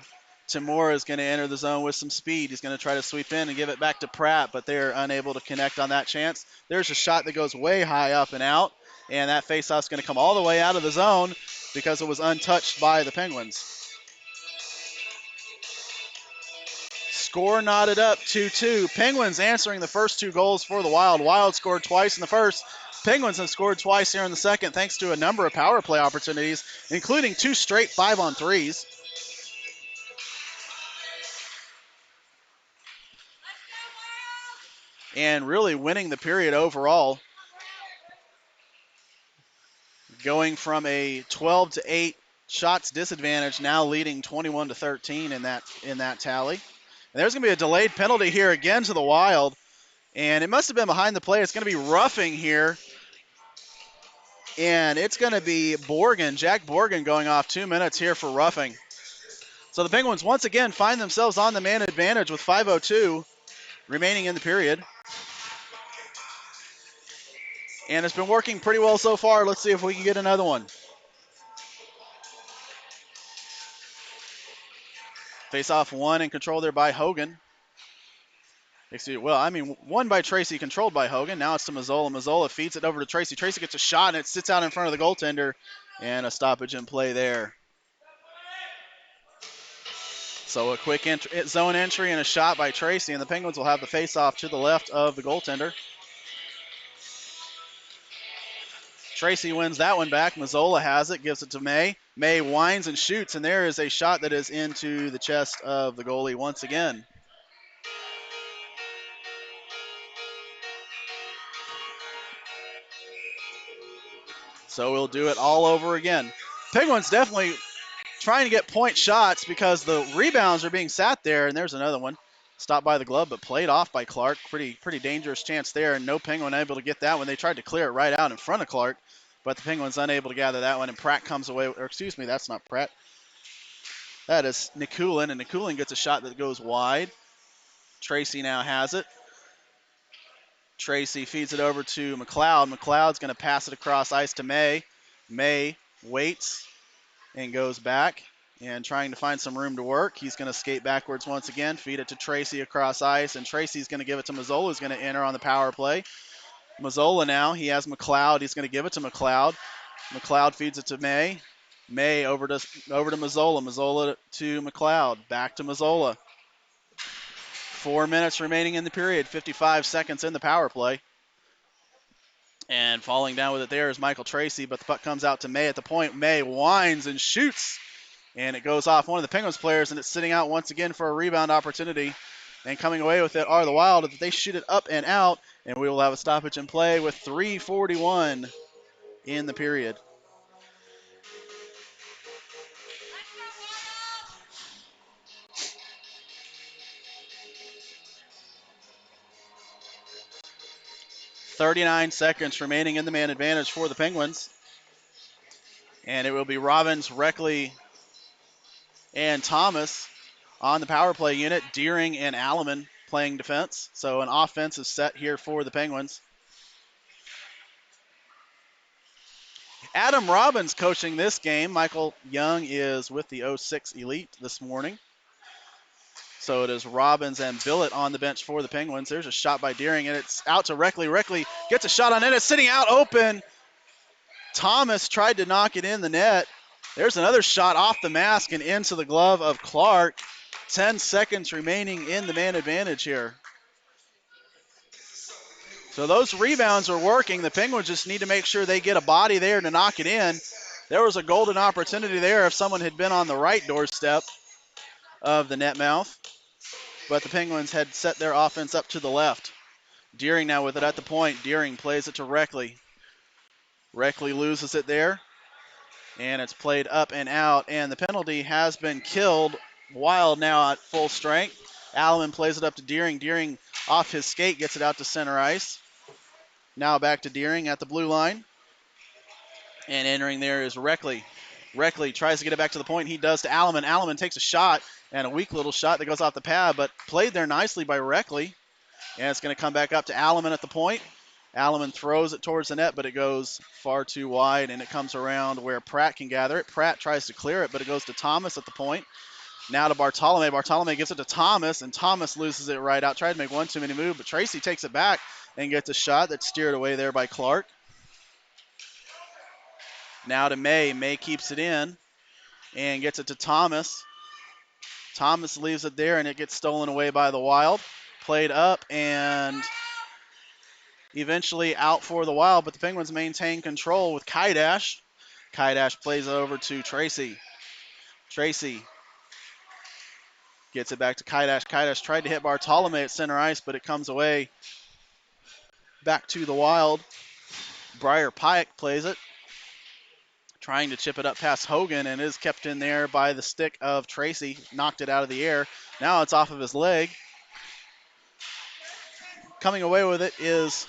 Tamura is going to enter the zone with some speed. He's going to try to sweep in and give it back to Pratt, but they're unable to connect on that chance. There's a shot that goes way high up and out, and that faceoff is going to come all the way out of the zone because it was untouched by the Penguins. Score knotted up 2-2. Penguins answering the first two goals for the Wild. Wild scored twice in the first. Penguins have scored twice here in the second thanks to a number of power play opportunities, including 2 straight 5-on-3s. And really winning the period overall. Going from a 12-8 shots disadvantage, now leading 21-13 in that tally. And there's going to be a delayed penalty here again to the Wild. And it must have been behind the play. It's going to be roughing here. And it's going to be Jack Borgen going off 2 minutes here for roughing. So the Penguins once again find themselves on the man advantage with 5:02 remaining in the period. And it's been working pretty well so far. Let's see if we can get another one. Face-off won and controlled there by Hogan. Won by Tracy, controlled by Hogan. Now it's to Mazzola. Mazzola feeds it over to Tracy. Tracy gets a shot, and it sits out in front of the goaltender. And a stoppage in play there. So a quick zone entry and a shot by Tracy, and the Penguins will have the face-off to the left of the goaltender. Tracy wins that one back. Mazzola has it, gives it to May. May winds and shoots, and there is a shot that is into the chest of the goalie once again. So we'll do it all over again. Penguins definitely trying to get point shots because the rebounds are being sat there, and there's another one. Stopped by the glove, but played off by Clark. Pretty dangerous chance there, and no Penguin able to get that one. They tried to clear it right out in front of Clark, but the Penguins unable to gather that one, and Pratt comes away, or excuse me, that's not Pratt. That is Nikulin, and Nikulin gets a shot that goes wide. Tracy now has it. Tracy feeds it over to McLeod. McLeod's going to pass it across ice to May. May waits and goes back and trying to find some room to work. He's going to skate backwards once again, feed it to Tracy across ice, and Tracy's going to give it to Mazzola, who's going to enter on the power play. Mazzola now, he has McLeod. He's going to give it to McLeod. McLeod feeds it to May. May over to Mazzola. Mazzola to McLeod. Back to Mazzola. 4 minutes remaining in the period. 55 seconds in the power play. And falling down with it there is Michael Tracy, but the puck comes out to May at the point. May winds and shoots, and it goes off one of the Penguins players, and it's sitting out once again for a rebound opportunity. And coming away with it are the Wild. They shoot it up and out, and we will have a stoppage in play with 3:41 in the period. .39 seconds remaining in the man advantage for the Penguins. And it will be Robbins, Reckley, and Thomas on the power play unit. Deering and Alleman playing defense. So an offensive set here for the Penguins. Adam Robbins coaching this game. Michael Young is with the 06 Elite this morning. So it is Robbins and Billett on the bench for the Penguins. There's a shot by Deering, and it's out to Reckley. Reckley gets a shot on it. It's sitting out open. Thomas tried to knock it in the net. There's another shot off the mask and into the glove of Clark. 10 seconds remaining in the man advantage here. So those rebounds are working. The Penguins just need to make sure they get a body there to knock it in. There was a golden opportunity there if someone had been on the right doorstep of the net mouth. but the Penguins had set their offense up to the left. Deering now with it at the point. Deering plays it to Reckley. Reckley loses it there, and it's played up and out, and the penalty has been killed. Wild now at full strength. Alleman plays it up to Deering. Deering off his skate gets it out to center ice. Now back to Deering at the blue line. And entering there is Reckley. Reckley tries to get it back to the point. He does to Alleman. Alleman takes a shot, and a weak little shot that goes off the pad, but played there nicely by Reckley. And it's going to come back up to Alleman at the point. Alleman throws it towards the net, but it goes far too wide, and it comes around where Pratt can gather it. Pratt tries to clear it, but it goes to Thomas at the point. Now to Bartolome. Bartolome gives it to Thomas, and Thomas loses it right out. Tried to make one too many move, but Tracy takes it back and gets a shot that's steered away there by Clark. Now to May. May keeps it in and gets it to Thomas. Thomas leaves it there, and it gets stolen away by the Wild. Played up and eventually out for the Wild, but the Penguins maintain control with Kaidash. Kaidash plays it over to Tracy. Tracy gets it back to Kaidash. Kaidash tried to hit Bartolome at center ice, but it comes away back to the Wild. Briar Pike plays it, trying to chip it up past Hogan, and is kept in there by the stick of Tracy. Knocked it out of the air. Now it's off of his leg. Coming away with it is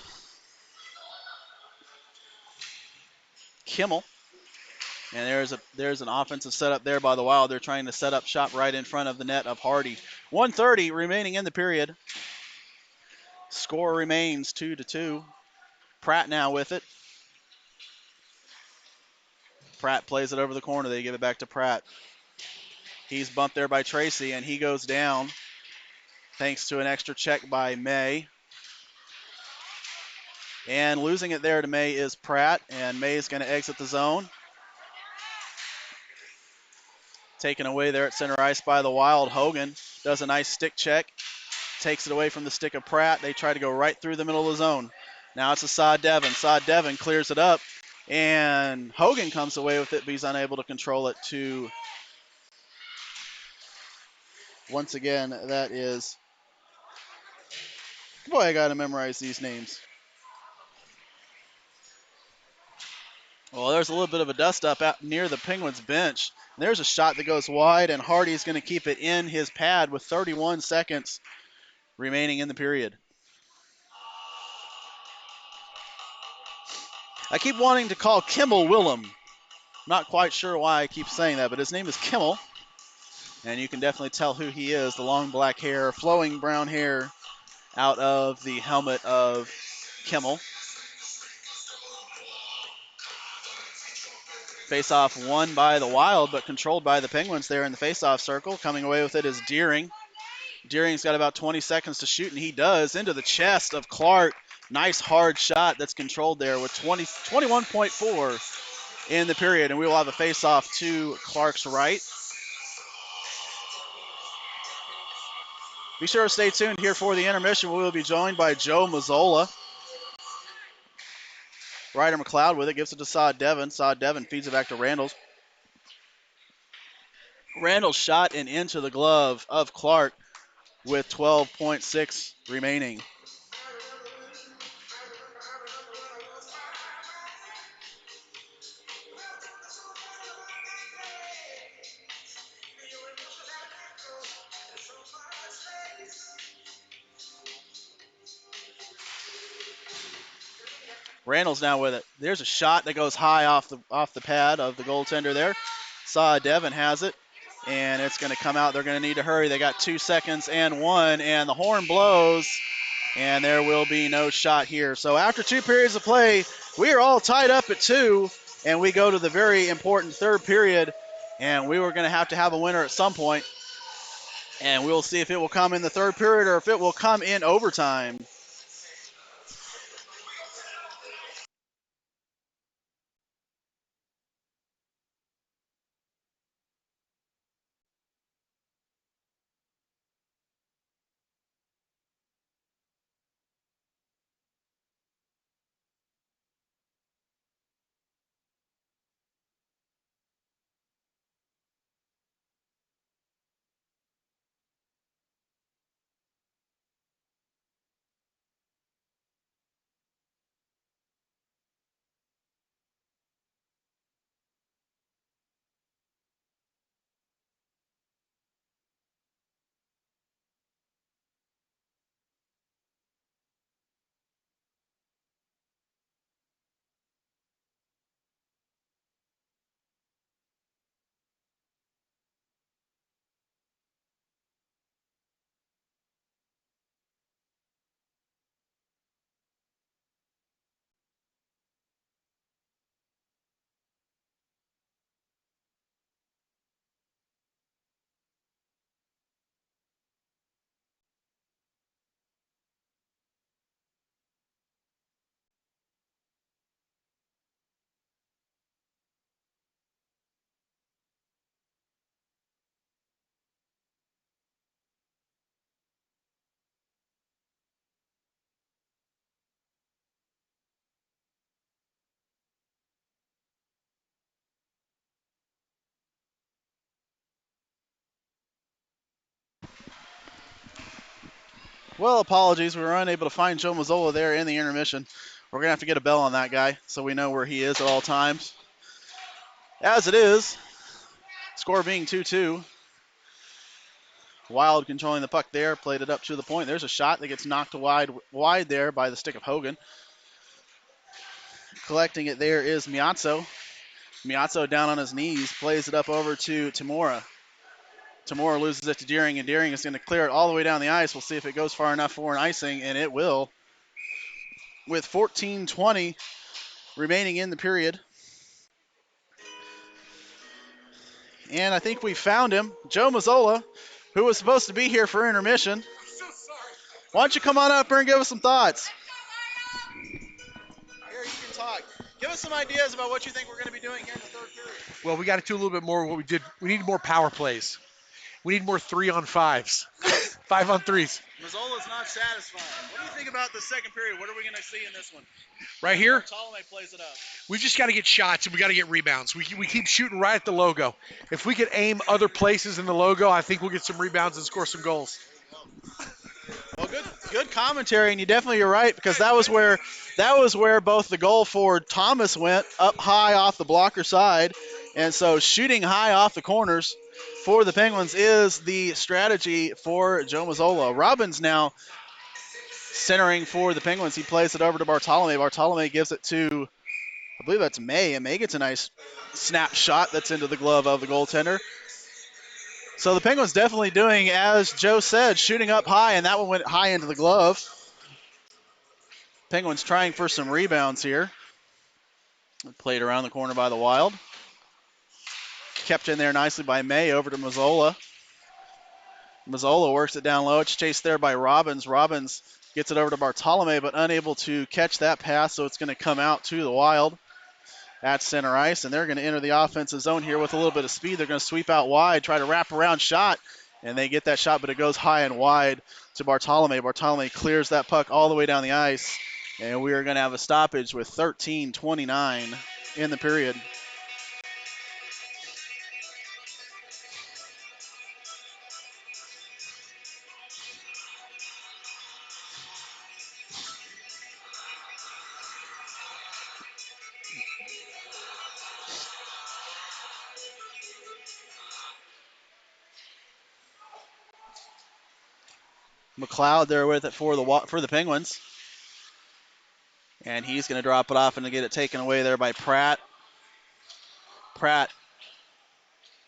Kimmel. And there's an offensive setup there by the Wild. They're trying to set up shop right in front of the net of Hardy. 1:30 remaining in the period. Score remains 2-2. Pratt now with it. Pratt plays it over the corner. They give it back to Pratt. He's bumped there by Tracy, and he goes down thanks to an extra check by May. And losing it there to May is Pratt, and May is going to exit the zone. Taken away there at center ice by the Wild. Hogan does a nice stick check. Takes it away from the stick of Pratt. They try to go right through the middle of the zone. Now it's a Saad Devon. Saad Devon clears it up, and Hogan comes away with it, but he's unable to control it to, once again, that is, boy, I got to memorize these names. Well, there's a little bit of a dust up out near the Penguins bench. There's a shot that goes wide, and Hardy's going to keep it in his pad with 31 seconds remaining in the period. I keep wanting to call Kimmel Willem. Not quite sure why I keep saying that, but his name is Kimmel. And you can definitely tell who he is. The long black hair, flowing brown hair out of the helmet of Kimmel. Face-off won by the Wild, but controlled by the Penguins there in the face-off circle. Coming away with it is Deering. Deering's got about 20 seconds to shoot, and he does, into the chest of Clark. Nice hard shot that's controlled there with 21.4 in the period, and we will have a face-off to Clark's right. Be sure to stay tuned here for the intermission. We will be joined by Joe Mazzola. Ryder McLeod with it, gives it to Saad Devon. Saad Devon feeds it back to Randall. Randall shot and into the glove of Clark with 12.6 remaining. Randall's now with it. There's a shot that goes high off the pad of the goaltender there. Saad Devon has it, and it's going to come out. They're going to need to hurry. They got 2 seconds and 1, and the horn blows, and there will be no shot here. So after 2 periods of play, we are all tied up at 2, and we go to the very important third period, and we were going to have a winner at some point, and we'll see if it will come in the third period or if it will come in overtime. Well, apologies. We were unable to find Joe Mazzola there in the intermission. We're going to have to get a bell on that guy so we know where he is at all times. As it is, score being 2-2. Wild controlling the puck there, played it up to the point. There's a shot that gets knocked wide there by the stick of Hogan. Collecting it there is Miazzo. Miazzo down on his knees, plays it up over to Tamura. Tamura loses it to Deering, and Deering is going to clear it all the way down the ice. We'll see if it goes far enough for an icing, and it will. With 14:20 remaining in the period. And I think we found him, Joe Mazzola, who was supposed to be here for intermission. Why don't you come on up here and give us some thoughts? Here, you can talk. Give us some ideas about what you think we're going to be doing here in the third period. Well, we got to do a little bit more of what we did. We need more power plays. We need more 3-on-5s, 5-on-3s. Mazzola's not satisfied. What do you think about the second period? What are we going to see in this one? Right here, Ptolemy plays it up. we just got to get shots and we got to get rebounds. We keep shooting right at the logo. If we could aim other places in the logo, I think we'll get some rebounds and score some goals. Well, good commentary, and you're right, because that was where both the goal for Thomas went up high off the blocker side, and so shooting high off the corners for the Penguins is the strategy for Joe Mazzola. Robbins now centering for the Penguins. He plays it over to Bartolome. Bartolome gives it to, I believe that's May, and May gets a nice snap shot that's into the glove of the goaltender. So the Penguins definitely doing, as Joe said, shooting up high, and that one went high into the glove. Penguins trying for some rebounds here. Played around the corner by the Wild. Kept in there nicely by May, over to Mazzola. Mazzola works it down low. It's chased there by Robbins. Robbins gets it over to Bartolome, but unable to catch that pass, so it's going to come out to the Wild at center ice, and they're going to enter the offensive zone here with a little bit of speed. They're going to sweep out wide, try to wrap around shot, and they get that shot, but it goes high and wide to Bartolome. Bartolome clears that puck all the way down the ice, and we are going to have a stoppage with 13:29 in the period. McLeod there with it for the Penguins. And he's going to drop it off and get it taken away there by Pratt. Pratt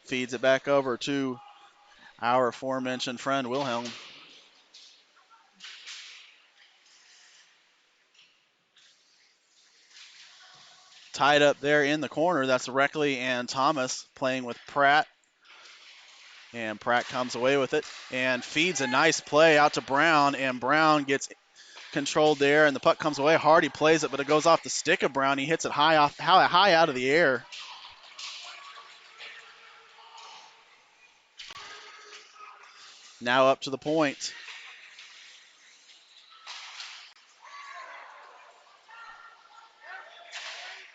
feeds it back over to our aforementioned friend Wilhelm. Tied up there in the corner, that's Reckley and Thomas playing with Pratt. And Pratt comes away with it and feeds a nice play out to Brown, and Brown gets controlled there, and the puck comes away. Hardy plays it, but it goes off the stick of Brown. He hits it high out of the air. Now up to the point.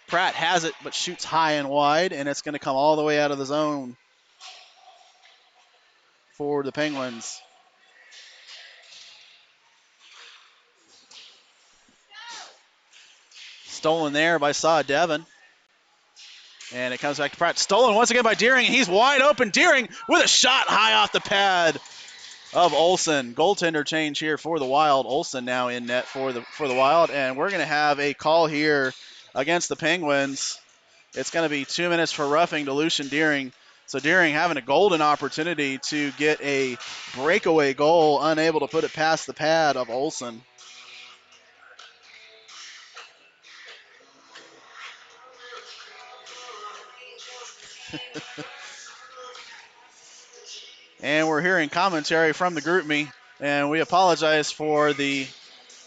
Pratt has it, but shoots high and wide, and it's going to come all the way out of the zone for the Penguins. Stolen there by Saw Devon. And it comes back to Pratt. Stolen once again by Deering, and he's wide open. Deering with a shot high off the pad of Olsen. Goaltender change here for the Wild. Olsen now in net for the Wild, and we're going to have a call here against the Penguins. It's going to be 2 minutes for roughing to Lucian Deering. So Deering having a golden opportunity to get a breakaway goal, unable to put it past the pad of Olsen. And we're hearing commentary from the group me, and we apologize for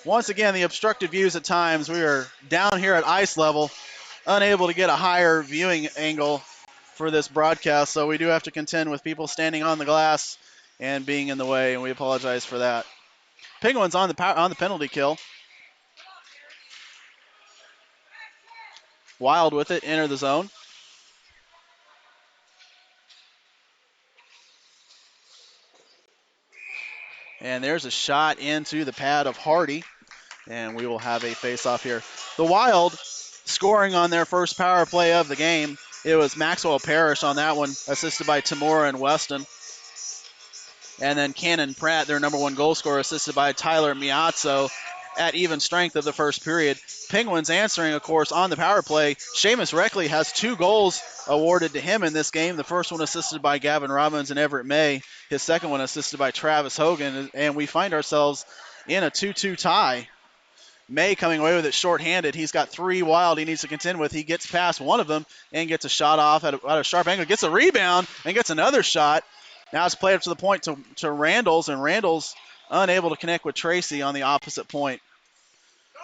once again, the obstructed views at times. We are down here at ice level, unable to get a higher viewing angle for this broadcast, so we do have to contend with people standing on the glass and being in the way, and we apologize for that. Penguins on the penalty kill. Wild with it, enter the zone. And there's a shot into the pad of Hardy. And we will have a face-off here. The Wild scoring on their first power play of the game. It was Maxwell Parrish on that one, assisted by Tamura and Weston. And then Cannon Pratt, their number one goal scorer, assisted by Tyler Miazzo at even strength of the first period. Penguins answering, of course, on the power play. Seamus Reckley has 2 goals awarded to him in this game. The first one assisted by Gavin Robbins and Everett May. His second one assisted by Travis Hogan. And we find ourselves in a 2-2 tie. May coming away with it shorthanded. He's got 3 Wild he needs to contend with. He gets past one of them and gets a shot off at a sharp angle. Gets a rebound and gets another shot. Now it's played up to the point to Randall's, and Randall's unable to connect with Tracy on the opposite point.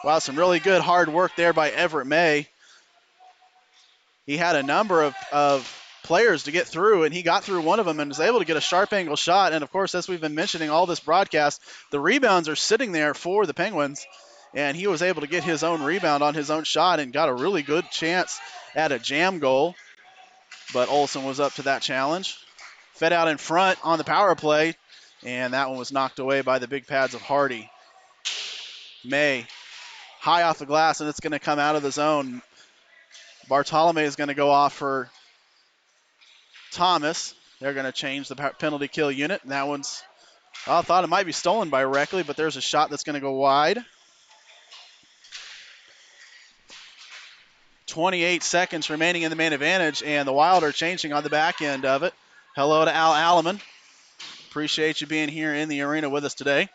Wow, some really good hard work there by Everett May. He had a number of players to get through, and he got through one of them and was able to get a sharp angle shot. And, of course, as we've been mentioning all this broadcast, the rebounds are sitting there for the Penguins, and he was able to get his own rebound on his own shot and got a really good chance at a jam goal. But Olsen was up to that challenge. Fed out in front on the power play, and that one was knocked away by the big pads of Hardy. May, high off the glass, and it's going to come out of the zone. Bartolome is going to go off for Thomas. They're going to change the penalty kill unit. And that one's, I thought it might be stolen by Reckley, but there's a shot that's going to go wide. 28 seconds remaining in the main advantage, and the Wild are changing on the back end of it. Hello to Al Alleman. Appreciate you being here in the arena with us today.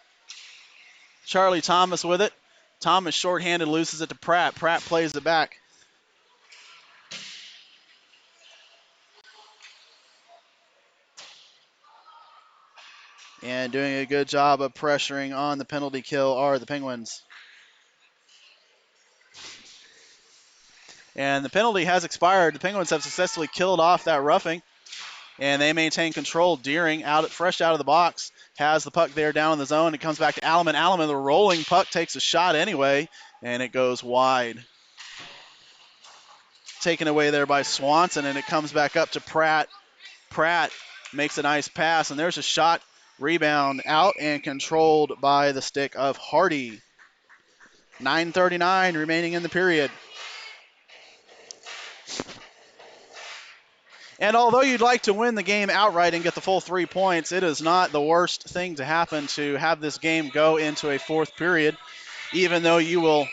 Charlie Thomas with it. Thomas shorthanded, loses it to Pratt. Pratt plays it back. And doing a good job of pressuring on the penalty kill are the Penguins. And the penalty has expired. The Penguins have successfully killed off that roughing, and they maintain control. Deering, fresh out of the box, has the puck there down in the zone. It comes back to Alleman. Alleman, the rolling puck, takes a shot anyway, and it goes wide. Taken away there by Swanson, and it comes back up to Pratt. Pratt makes a nice pass, and there's a shot, rebound out and controlled by the stick of Hardy. 9:39 remaining in the period. And although you'd like to win the game outright and get the full 3 points, it is not the worst thing to happen to have this game go into a fourth period, even though you will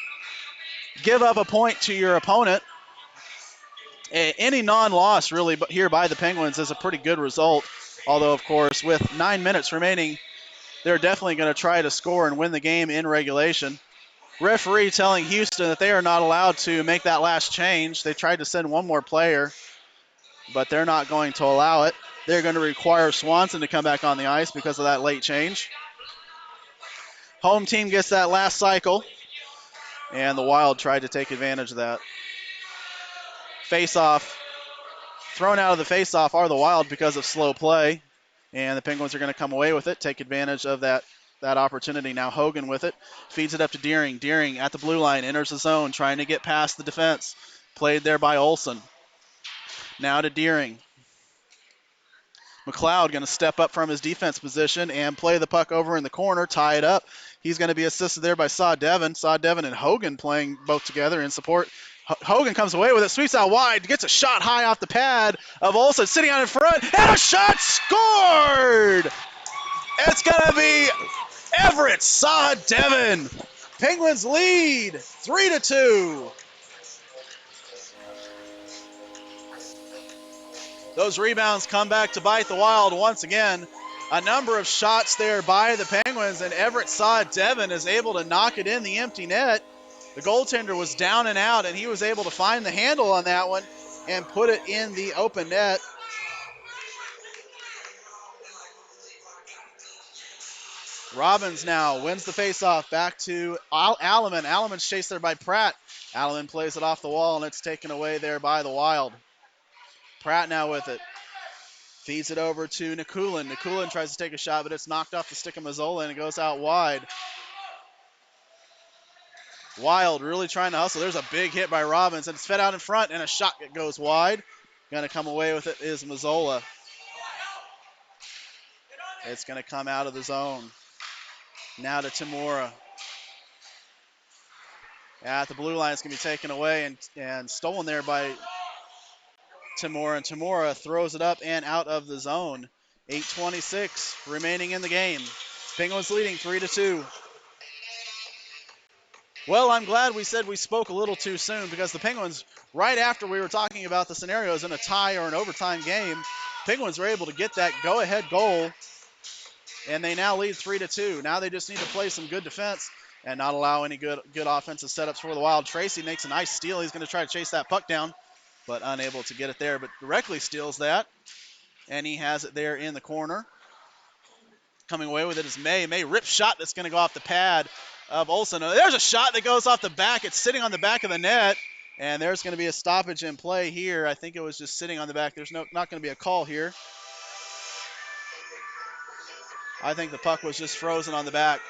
give up a point to your opponent. Any non-loss really here by the Penguins is a pretty good result, although, of course, with 9 minutes remaining, they're definitely going to try to score and win the game in regulation. Referee telling Houston that they are not allowed to make that last change. They tried to send one more player, but they're not going to allow it. They're going to require Swanson to come back on the ice because of that late change. Home team gets that last cycle, and the Wild tried to take advantage of that. Face-off. Thrown out of the face-off are the Wild because of slow play, and the Penguins are going to come away with it, take advantage of that opportunity. Now Hogan with it, feeds it up to Deering. Deering at the blue line, enters the zone, trying to get past the defense. Played there by Olsen. Now to Deering. McLeod going to step up from his defense position and play the puck over in the corner, tie it up. He's going to be assisted there by Saw Devon. Saw Devon and Hogan playing both together in support. Hogan comes away with it, sweeps out wide, gets a shot high off the pad of Olsen, sitting out in front, and a shot scored! It's going to be Everett Saw Devon. Penguins lead 3-2. Those rebounds come back to bite the Wild once again. A number of shots there by the Penguins, and Everett Saw Devon is able to knock it in the empty net. The goaltender was down and out, and he was able to find the handle on that one and put it in the open net. Robbins now wins the faceoff back to Alleman. Alleman's chased there by Pratt. Alleman plays it off the wall, and it's taken away there by the Wild. Pratt now with it. Feeds it over to Nikulin. Nikulin tries to take a shot, but it's knocked off the stick of Mazzola, and it goes out wide. Wild really trying to hustle. There's a big hit by Robbins, and it's fed out in front, and a shot that goes wide. Going to come away with it is Mazzola. It's going to come out of the zone. Now to Tamura. At the blue line, it's going to be taken away and stolen there by Tamura. And Tamura throws it up and out of the zone. 8:26 remaining in the game. Penguins leading 3-2. Well, I'm glad we said we spoke a little too soon because the Penguins, right after we were talking about the scenarios in a tie or an overtime game, Penguins were able to get that go-ahead goal, and they now lead 3-2. Now they just need to play some good defense and not allow any good offensive setups for the Wild. Tracy makes a nice steal. He's going to try to chase that puck down, but unable to get it there, but directly steals that, and he has it there in the corner. Coming away with it is May. May rips shot that's going to go off the pad of Olsen. There's a shot that goes off the back. It's sitting on the back of the net, and there's going to be a stoppage in play here. I think it was just sitting on the back. There's not going to be a call here. I think the puck was just frozen on the back.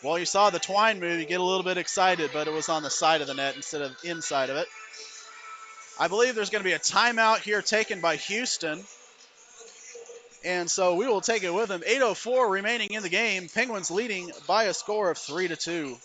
Well, you saw the twine move. You get a little bit excited, but it was on the side of the net instead of inside of it. I believe there's going to be a timeout here taken by Houston. And so we will take it with them. 8:04 remaining in the game. Penguins leading by a score of 3-2.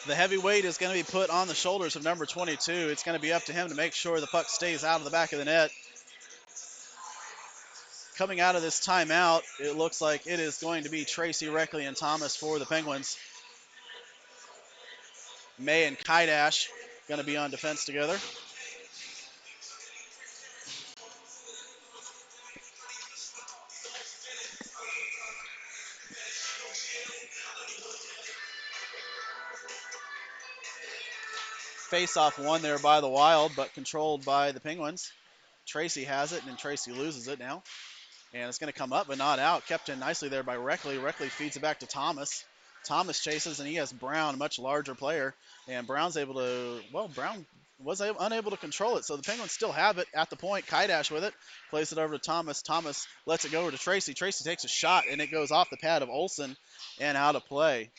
The heavy weight is going to be put on the shoulders of number 22. It's going to be up to him to make sure the puck stays out of the back of the net. Coming out of this timeout, it looks like it is going to be Tracy, Reckley, and Thomas for the Penguins. May and Kaidash going to be on defense together. Face-off won there by the Wild, but controlled by the Penguins. Tracy has it, and Tracy loses it now. And it's going to come up, but not out. Kept in nicely there by Reckley. Reckley feeds it back to Thomas. Thomas chases, and he has Brown, a much larger player. And Brown's able to, well, Brown was unable to control it. So the Penguins still have it at the point. Kaidash with it. Plays it over to Thomas. Thomas lets it go over to Tracy. Tracy takes a shot, and it goes off the pad of Olsen and out of play.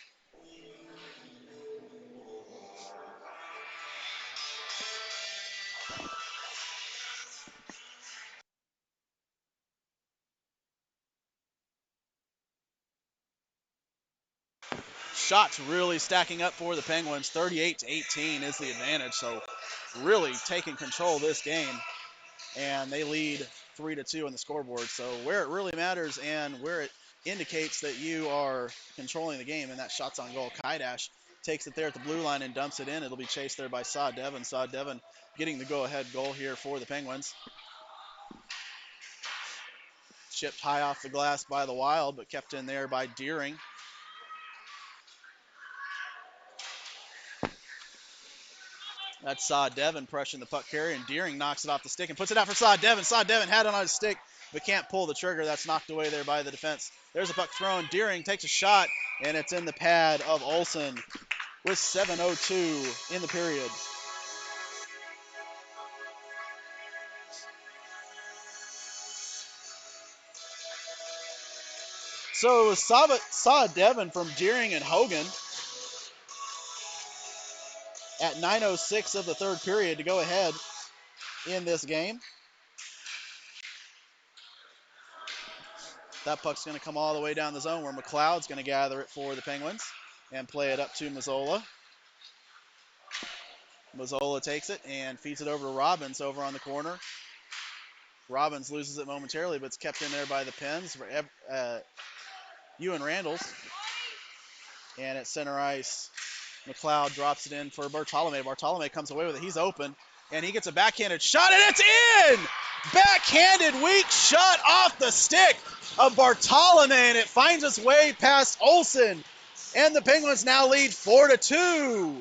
Shots really stacking up for the Penguins. 38-18 is the advantage. So really taking control of this game. And they lead 3-2 on the scoreboard. So where it really matters and where it indicates that you are controlling the game, and that shot's on goal. Kaidash takes it there at the blue line and dumps it in. It'll be chased there by Saw Devon. Saw Devon getting the go-ahead goal here for the Penguins. Chipped high off the glass by the Wild, but kept in there by Deering. That's Saw Devon pressuring the puck carrier, and Deering knocks it off the stick and puts it out for Saw Devon. Saw Devon had it on his stick, but can't pull the trigger. That's knocked away there by the defense. There's a puck thrown. Deering takes a shot, and it's in the pad of Olsen with 7:02 in the period. So it was Saw Devon from Deering and Hogan at 9:06 of the third period to go ahead in this game. That puck's going to come all the way down the zone where McLeod's going to gather it for the Penguins and play it up to Mazzola. Mazzola takes it and feeds it over to Robbins over on the corner. Robbins loses it momentarily, but it's kept in there by the Pens. Ewan Randalls. And at center ice, McLeod drops it in for Bartolome. Bartolome comes away with it. He's open, and he gets a backhanded shot, and it's in! Backhanded weak shot off the stick of Bartolome, and it finds its way past Olsen. And the Penguins now lead 4-2.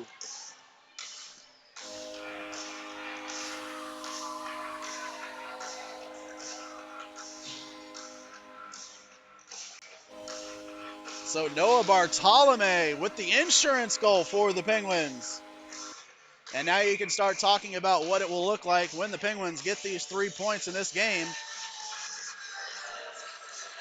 So Noah Bartolome with the insurance goal for the Penguins. And now you can start talking about what it will look like when the Penguins get these 3 points in this game,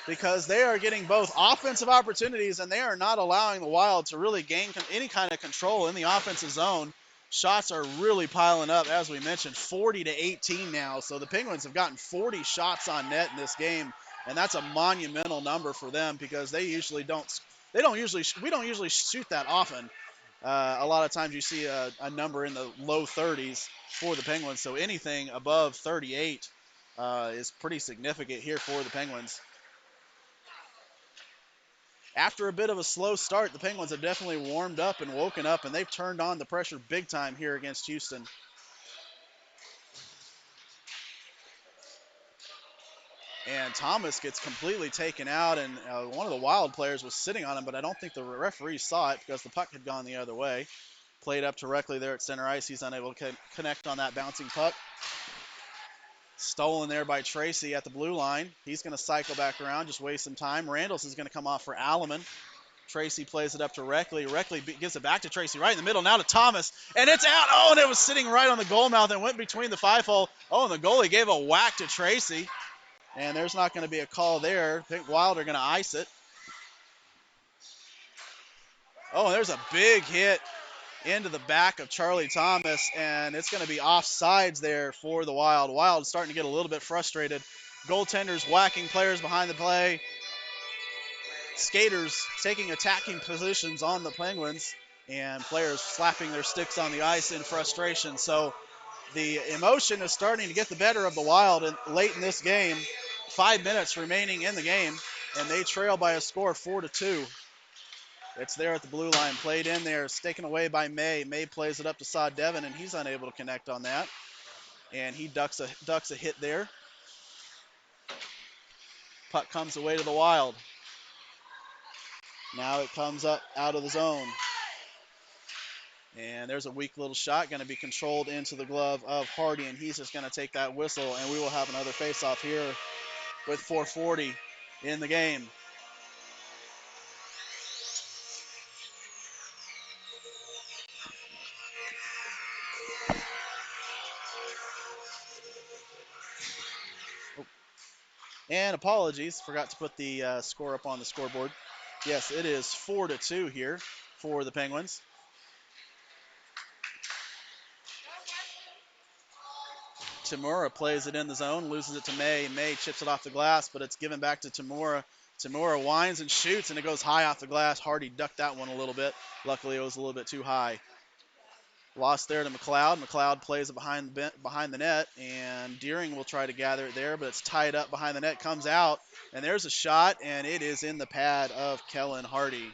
because they are getting both offensive opportunities and they are not allowing the Wild to really gain any kind of control in the offensive zone. Shots are really piling up, as we mentioned, 40-18 now. So the Penguins have gotten 40 shots on net in this game, and that's a monumental number for them because we don't usually shoot that often. A lot of times you see a number in the low 30s for the Penguins, so anything above 38 is pretty significant here for the Penguins. After a bit of a slow start, the Penguins have definitely warmed up and woken up, and they've turned on the pressure big time here against Houston. And Thomas gets completely taken out, and one of the Wild players was sitting on him, but I don't think the referee saw it because the puck had gone the other way. Played up directly there at center ice. He's unable to connect on that bouncing puck. Stolen there by Tracy at the blue line. He's going to cycle back around, just waste some time. Randalls is going to come off for Alleman. Tracy plays it up to Reckley. Reckley gives it back to Tracy right in the middle. Now to Thomas. And it's out. Oh, and it was sitting right on the goal mouth and went between the 5-hole. Oh, and the goalie gave a whack to Tracy. And there's not going to be a call there. I think Wild are going to ice it. Oh, and there's a big hit into the back of Charlie Thomas, and it's going to be offsides there for the Wild. Wild starting to get a little bit frustrated. Goaltenders whacking players behind the play. Skaters taking attacking positions on the Penguins, and players slapping their sticks on the ice in frustration. So the emotion is starting to get the better of the Wild late in this game. 5 minutes remaining in the game, and they trail by a score of 4-2. It's there at the blue line, played in there, it's taken away by May. May plays it up to Saad Devin, and he's unable to connect on that. And he ducks a hit there. Puck comes away to the Wild. Now it comes up out of the zone. And there's a weak little shot, going to be controlled into the glove of Hardy, and he's just going to take that whistle, and we will have another face-off here with 4:40 in the game. And apologies, forgot to put the score up on the scoreboard. Yes, it is 4-2 here for the Penguins. Tamura plays it in the zone, loses it to May. May chips it off the glass, but it's given back to Tamura. Tamura winds and shoots, and it goes high off the glass. Hardy ducked that one a little bit. Luckily, it was a little bit too high. Lost there to McLeod. McLeod plays it behind the net, and Deering will try to gather it there, but it's tied up behind the net, comes out, and there's a shot, and it is in the pad of Kellen Hardy.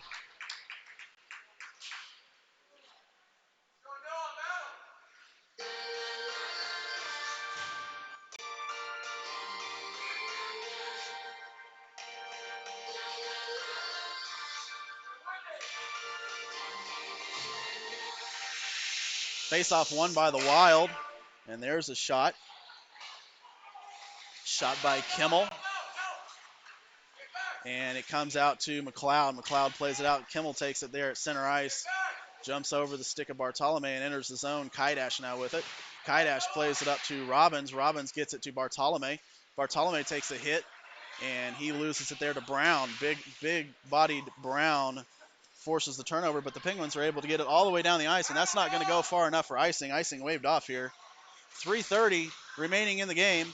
Face-off won by the Wild, and there's a shot. Shot by Kimmel. And it comes out to McLeod. McLeod plays it out. Kimmel takes it there at center ice. Jumps over the stick of Bartolome and enters the zone. Kaidash now with it. Kaidash plays it up to Robbins. Robbins gets it to Bartolome. Bartolome takes a hit, and he loses it there to Brown. Big-bodied Brown forces the turnover, but the Penguins are able to get it all the way down the ice, and that's not going to go far enough for icing. Icing waved off here. 3:30 remaining in the game,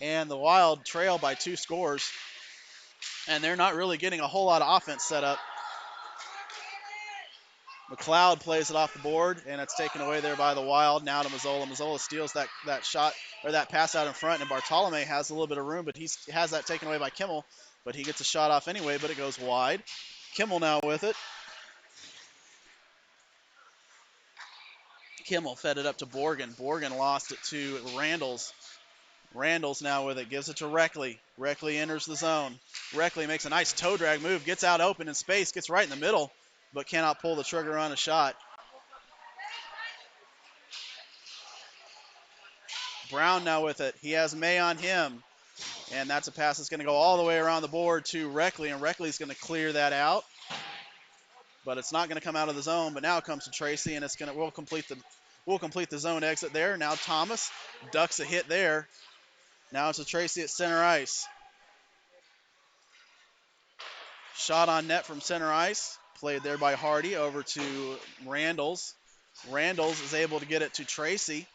and the Wild trail by 2 scores, and they're not really getting a whole lot of offense set up. McLeod plays it off the board, and it's taken away there by the Wild. Now to Mazzola. Mazzola steals that shot, or that pass out in front, and Bartolome has a little bit of room, but he has that taken away by Kimmel, but he gets a shot off anyway, but it goes wide. Kimmel now with it. Kimmel fed it up to Borgen. Borgen lost it to Randalls. Randalls now with it, gives it to Reckley. Reckley enters the zone. Reckley makes a nice toe drag move, gets out open in space, gets right in the middle, but cannot pull the trigger on a shot. Brown now with it. He has May on him, and that's a pass that's going to go all the way around the board to Reckley, and Reckley's going to clear that out, but it's not going to come out of the zone. But now it comes to Tracy, and it's going to we'll complete the zone exit there. Now Thomas ducks a hit there. Now it's to Tracy at center ice. Shot on net from center ice. Played there by Hardy over to Randalls. Randalls is able to get it to Tracy.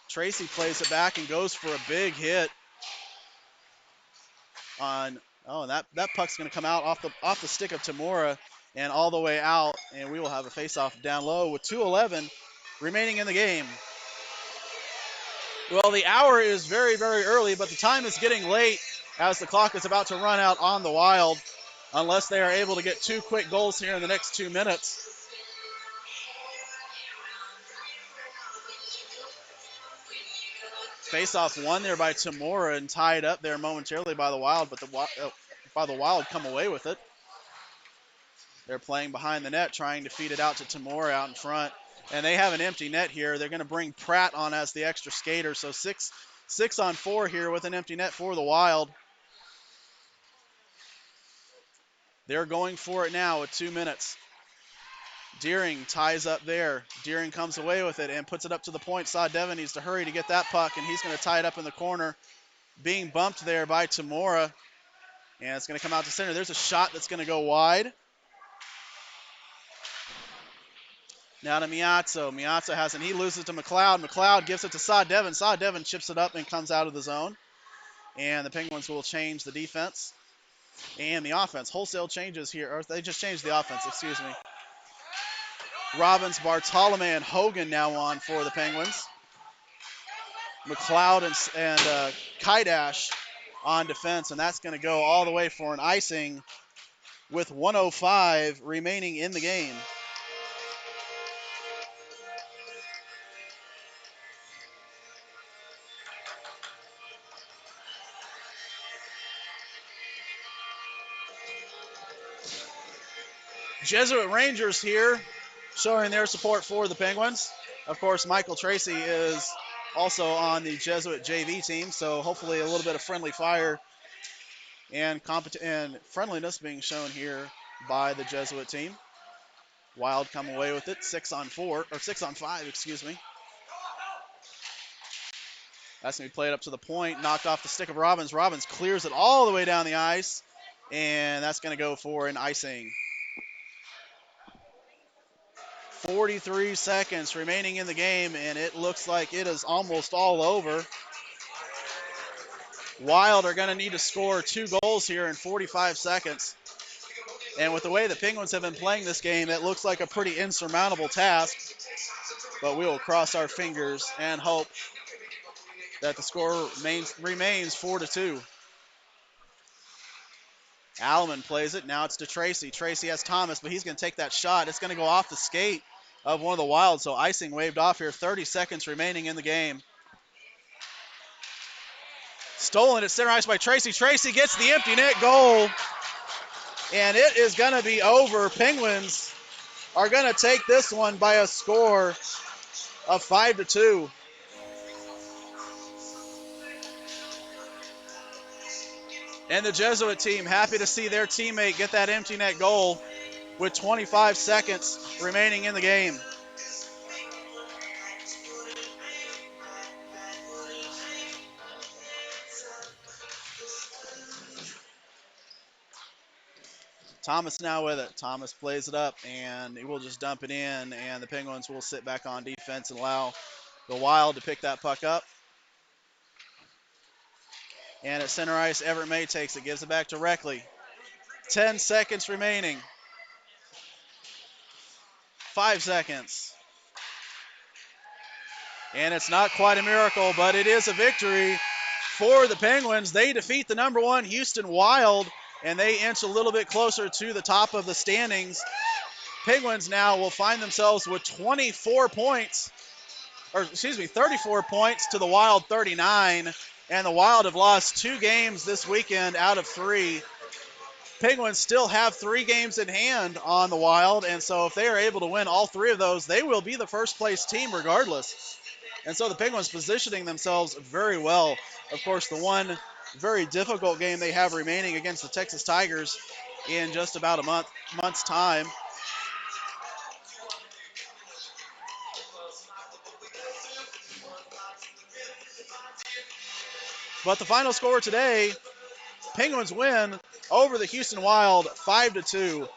Tracy plays it back and goes for a big hit on, and that puck's going to come out off the stick of Tamura and all the way out, and we will have a faceoff down low with 2:11 remaining in the game. Well, the hour is very, very early, but the time is getting late as the clock is about to run out on the Wild, unless they are able to get 2 quick goals here in the next 2 minutes. Face-off won there by Tamura and tied up there momentarily by the Wild, but the Wild come away with it. They're playing behind the net, trying to feed it out to Tamura out in front. And they have an empty net here. They're going to bring Pratt on as the extra skater. So 6-on-4 here with an empty net for the Wild. They're going for it now with 2 minutes. Deering ties up there. Deering comes away with it and puts it up to the point. Saw Devin needs to hurry to get that puck, and he's going to tie it up in the corner. Being bumped there by Tamura. And it's going to come out to center. There's a shot that's going to go wide. Now to Miazzo. Miazzo has it. He loses to McLeod. McLeod gives it to Saw Devin. Saw Devin chips it up and comes out of the zone. And the Penguins will change the defense and the offense. Wholesale changes here. Or they just changed the offense, excuse me. Robbins, Bartolome, and Hogan now on for the Penguins. McLeod and Kaidash on defense, and that's going to go all the way for an icing with 1:05 remaining in the game. Jesuit Rangers here showing their support for the Penguins. Of course, Michael Tracy is also on the Jesuit JV team, so hopefully a little bit of friendly fire and friendliness being shown here by the Jesuit team. Wild come away with it, 6-on-5, excuse me. That's going to be played up to the point, knocked off the stick of Robbins. Robbins clears it all the way down the ice, and that's going to go for an icing. 43 seconds remaining in the game, and it looks like it is almost all over. Wild are going to need to score 2 goals here in 45 seconds. And with the way the Penguins have been playing this game, it looks like a pretty insurmountable task. But we will cross our fingers and hope that the score remains 4-2. Alleman plays it. Now it's to Tracy. Tracy has Thomas, but he's going to take that shot. It's going to go off the skate of one of the Wild, so icing waved off here. 30 seconds remaining in the game. Stolen at center ice by Tracy. Tracy gets the empty net goal, and it is going to be over. Penguins are going to take this one by a score of 5-2. And the Jesuit team happy to see their teammate get that empty net goal with 25 seconds remaining in the game. Thomas now with it. Thomas plays it up, and he will just dump it in, and the Penguins will sit back on defense and allow the Wild to pick that puck up. And at center ice, Everett May takes it, gives it back to Reckley. 10 seconds remaining. 5 seconds. And it's not quite a miracle, but it is a victory for the Penguins. They defeat the #1 Houston Wild and they inch a little bit closer to the top of the standings. Penguins now will find themselves with 24 points, or excuse me, 34 points to the Wild 39, and the Wild have lost 2 games this weekend out of 3. Penguins still have 3 games in hand on the Wild, and so if they are able to win all 3 of those, they will be the first place team regardless. And so the Penguins positioning themselves very well. Of course, the one very difficult game they have remaining against the Texas Tigers in just about a month's time. But the final score today, Penguins win over the Houston Wild 5-2.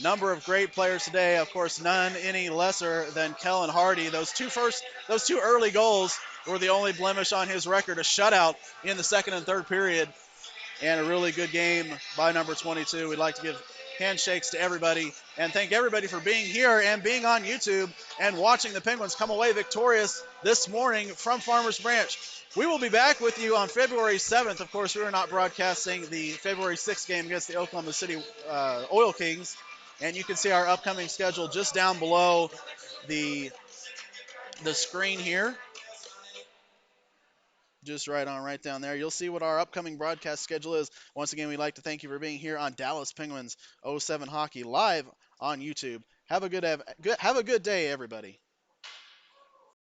Number of great players today. Of course, none any lesser than Kellen Hardy. Those two early goals were the only blemish on his record. A shutout in the second and third period, and a really good game by number 22. We'd like to give handshakes to everybody and thank everybody for being here and being on YouTube and watching the Penguins come away victorious this morning from Farmers Branch. We will be back with you on February 7th. Of course, we are not broadcasting the February 6th game against the Oklahoma City Oil Kings. And you can see our upcoming schedule just down below the screen here. Just right down there. You'll see what our upcoming broadcast schedule is. Once again, we'd like to thank you for being here on Dallas Penguins 07 Hockey live on YouTube. Have a good day, everybody.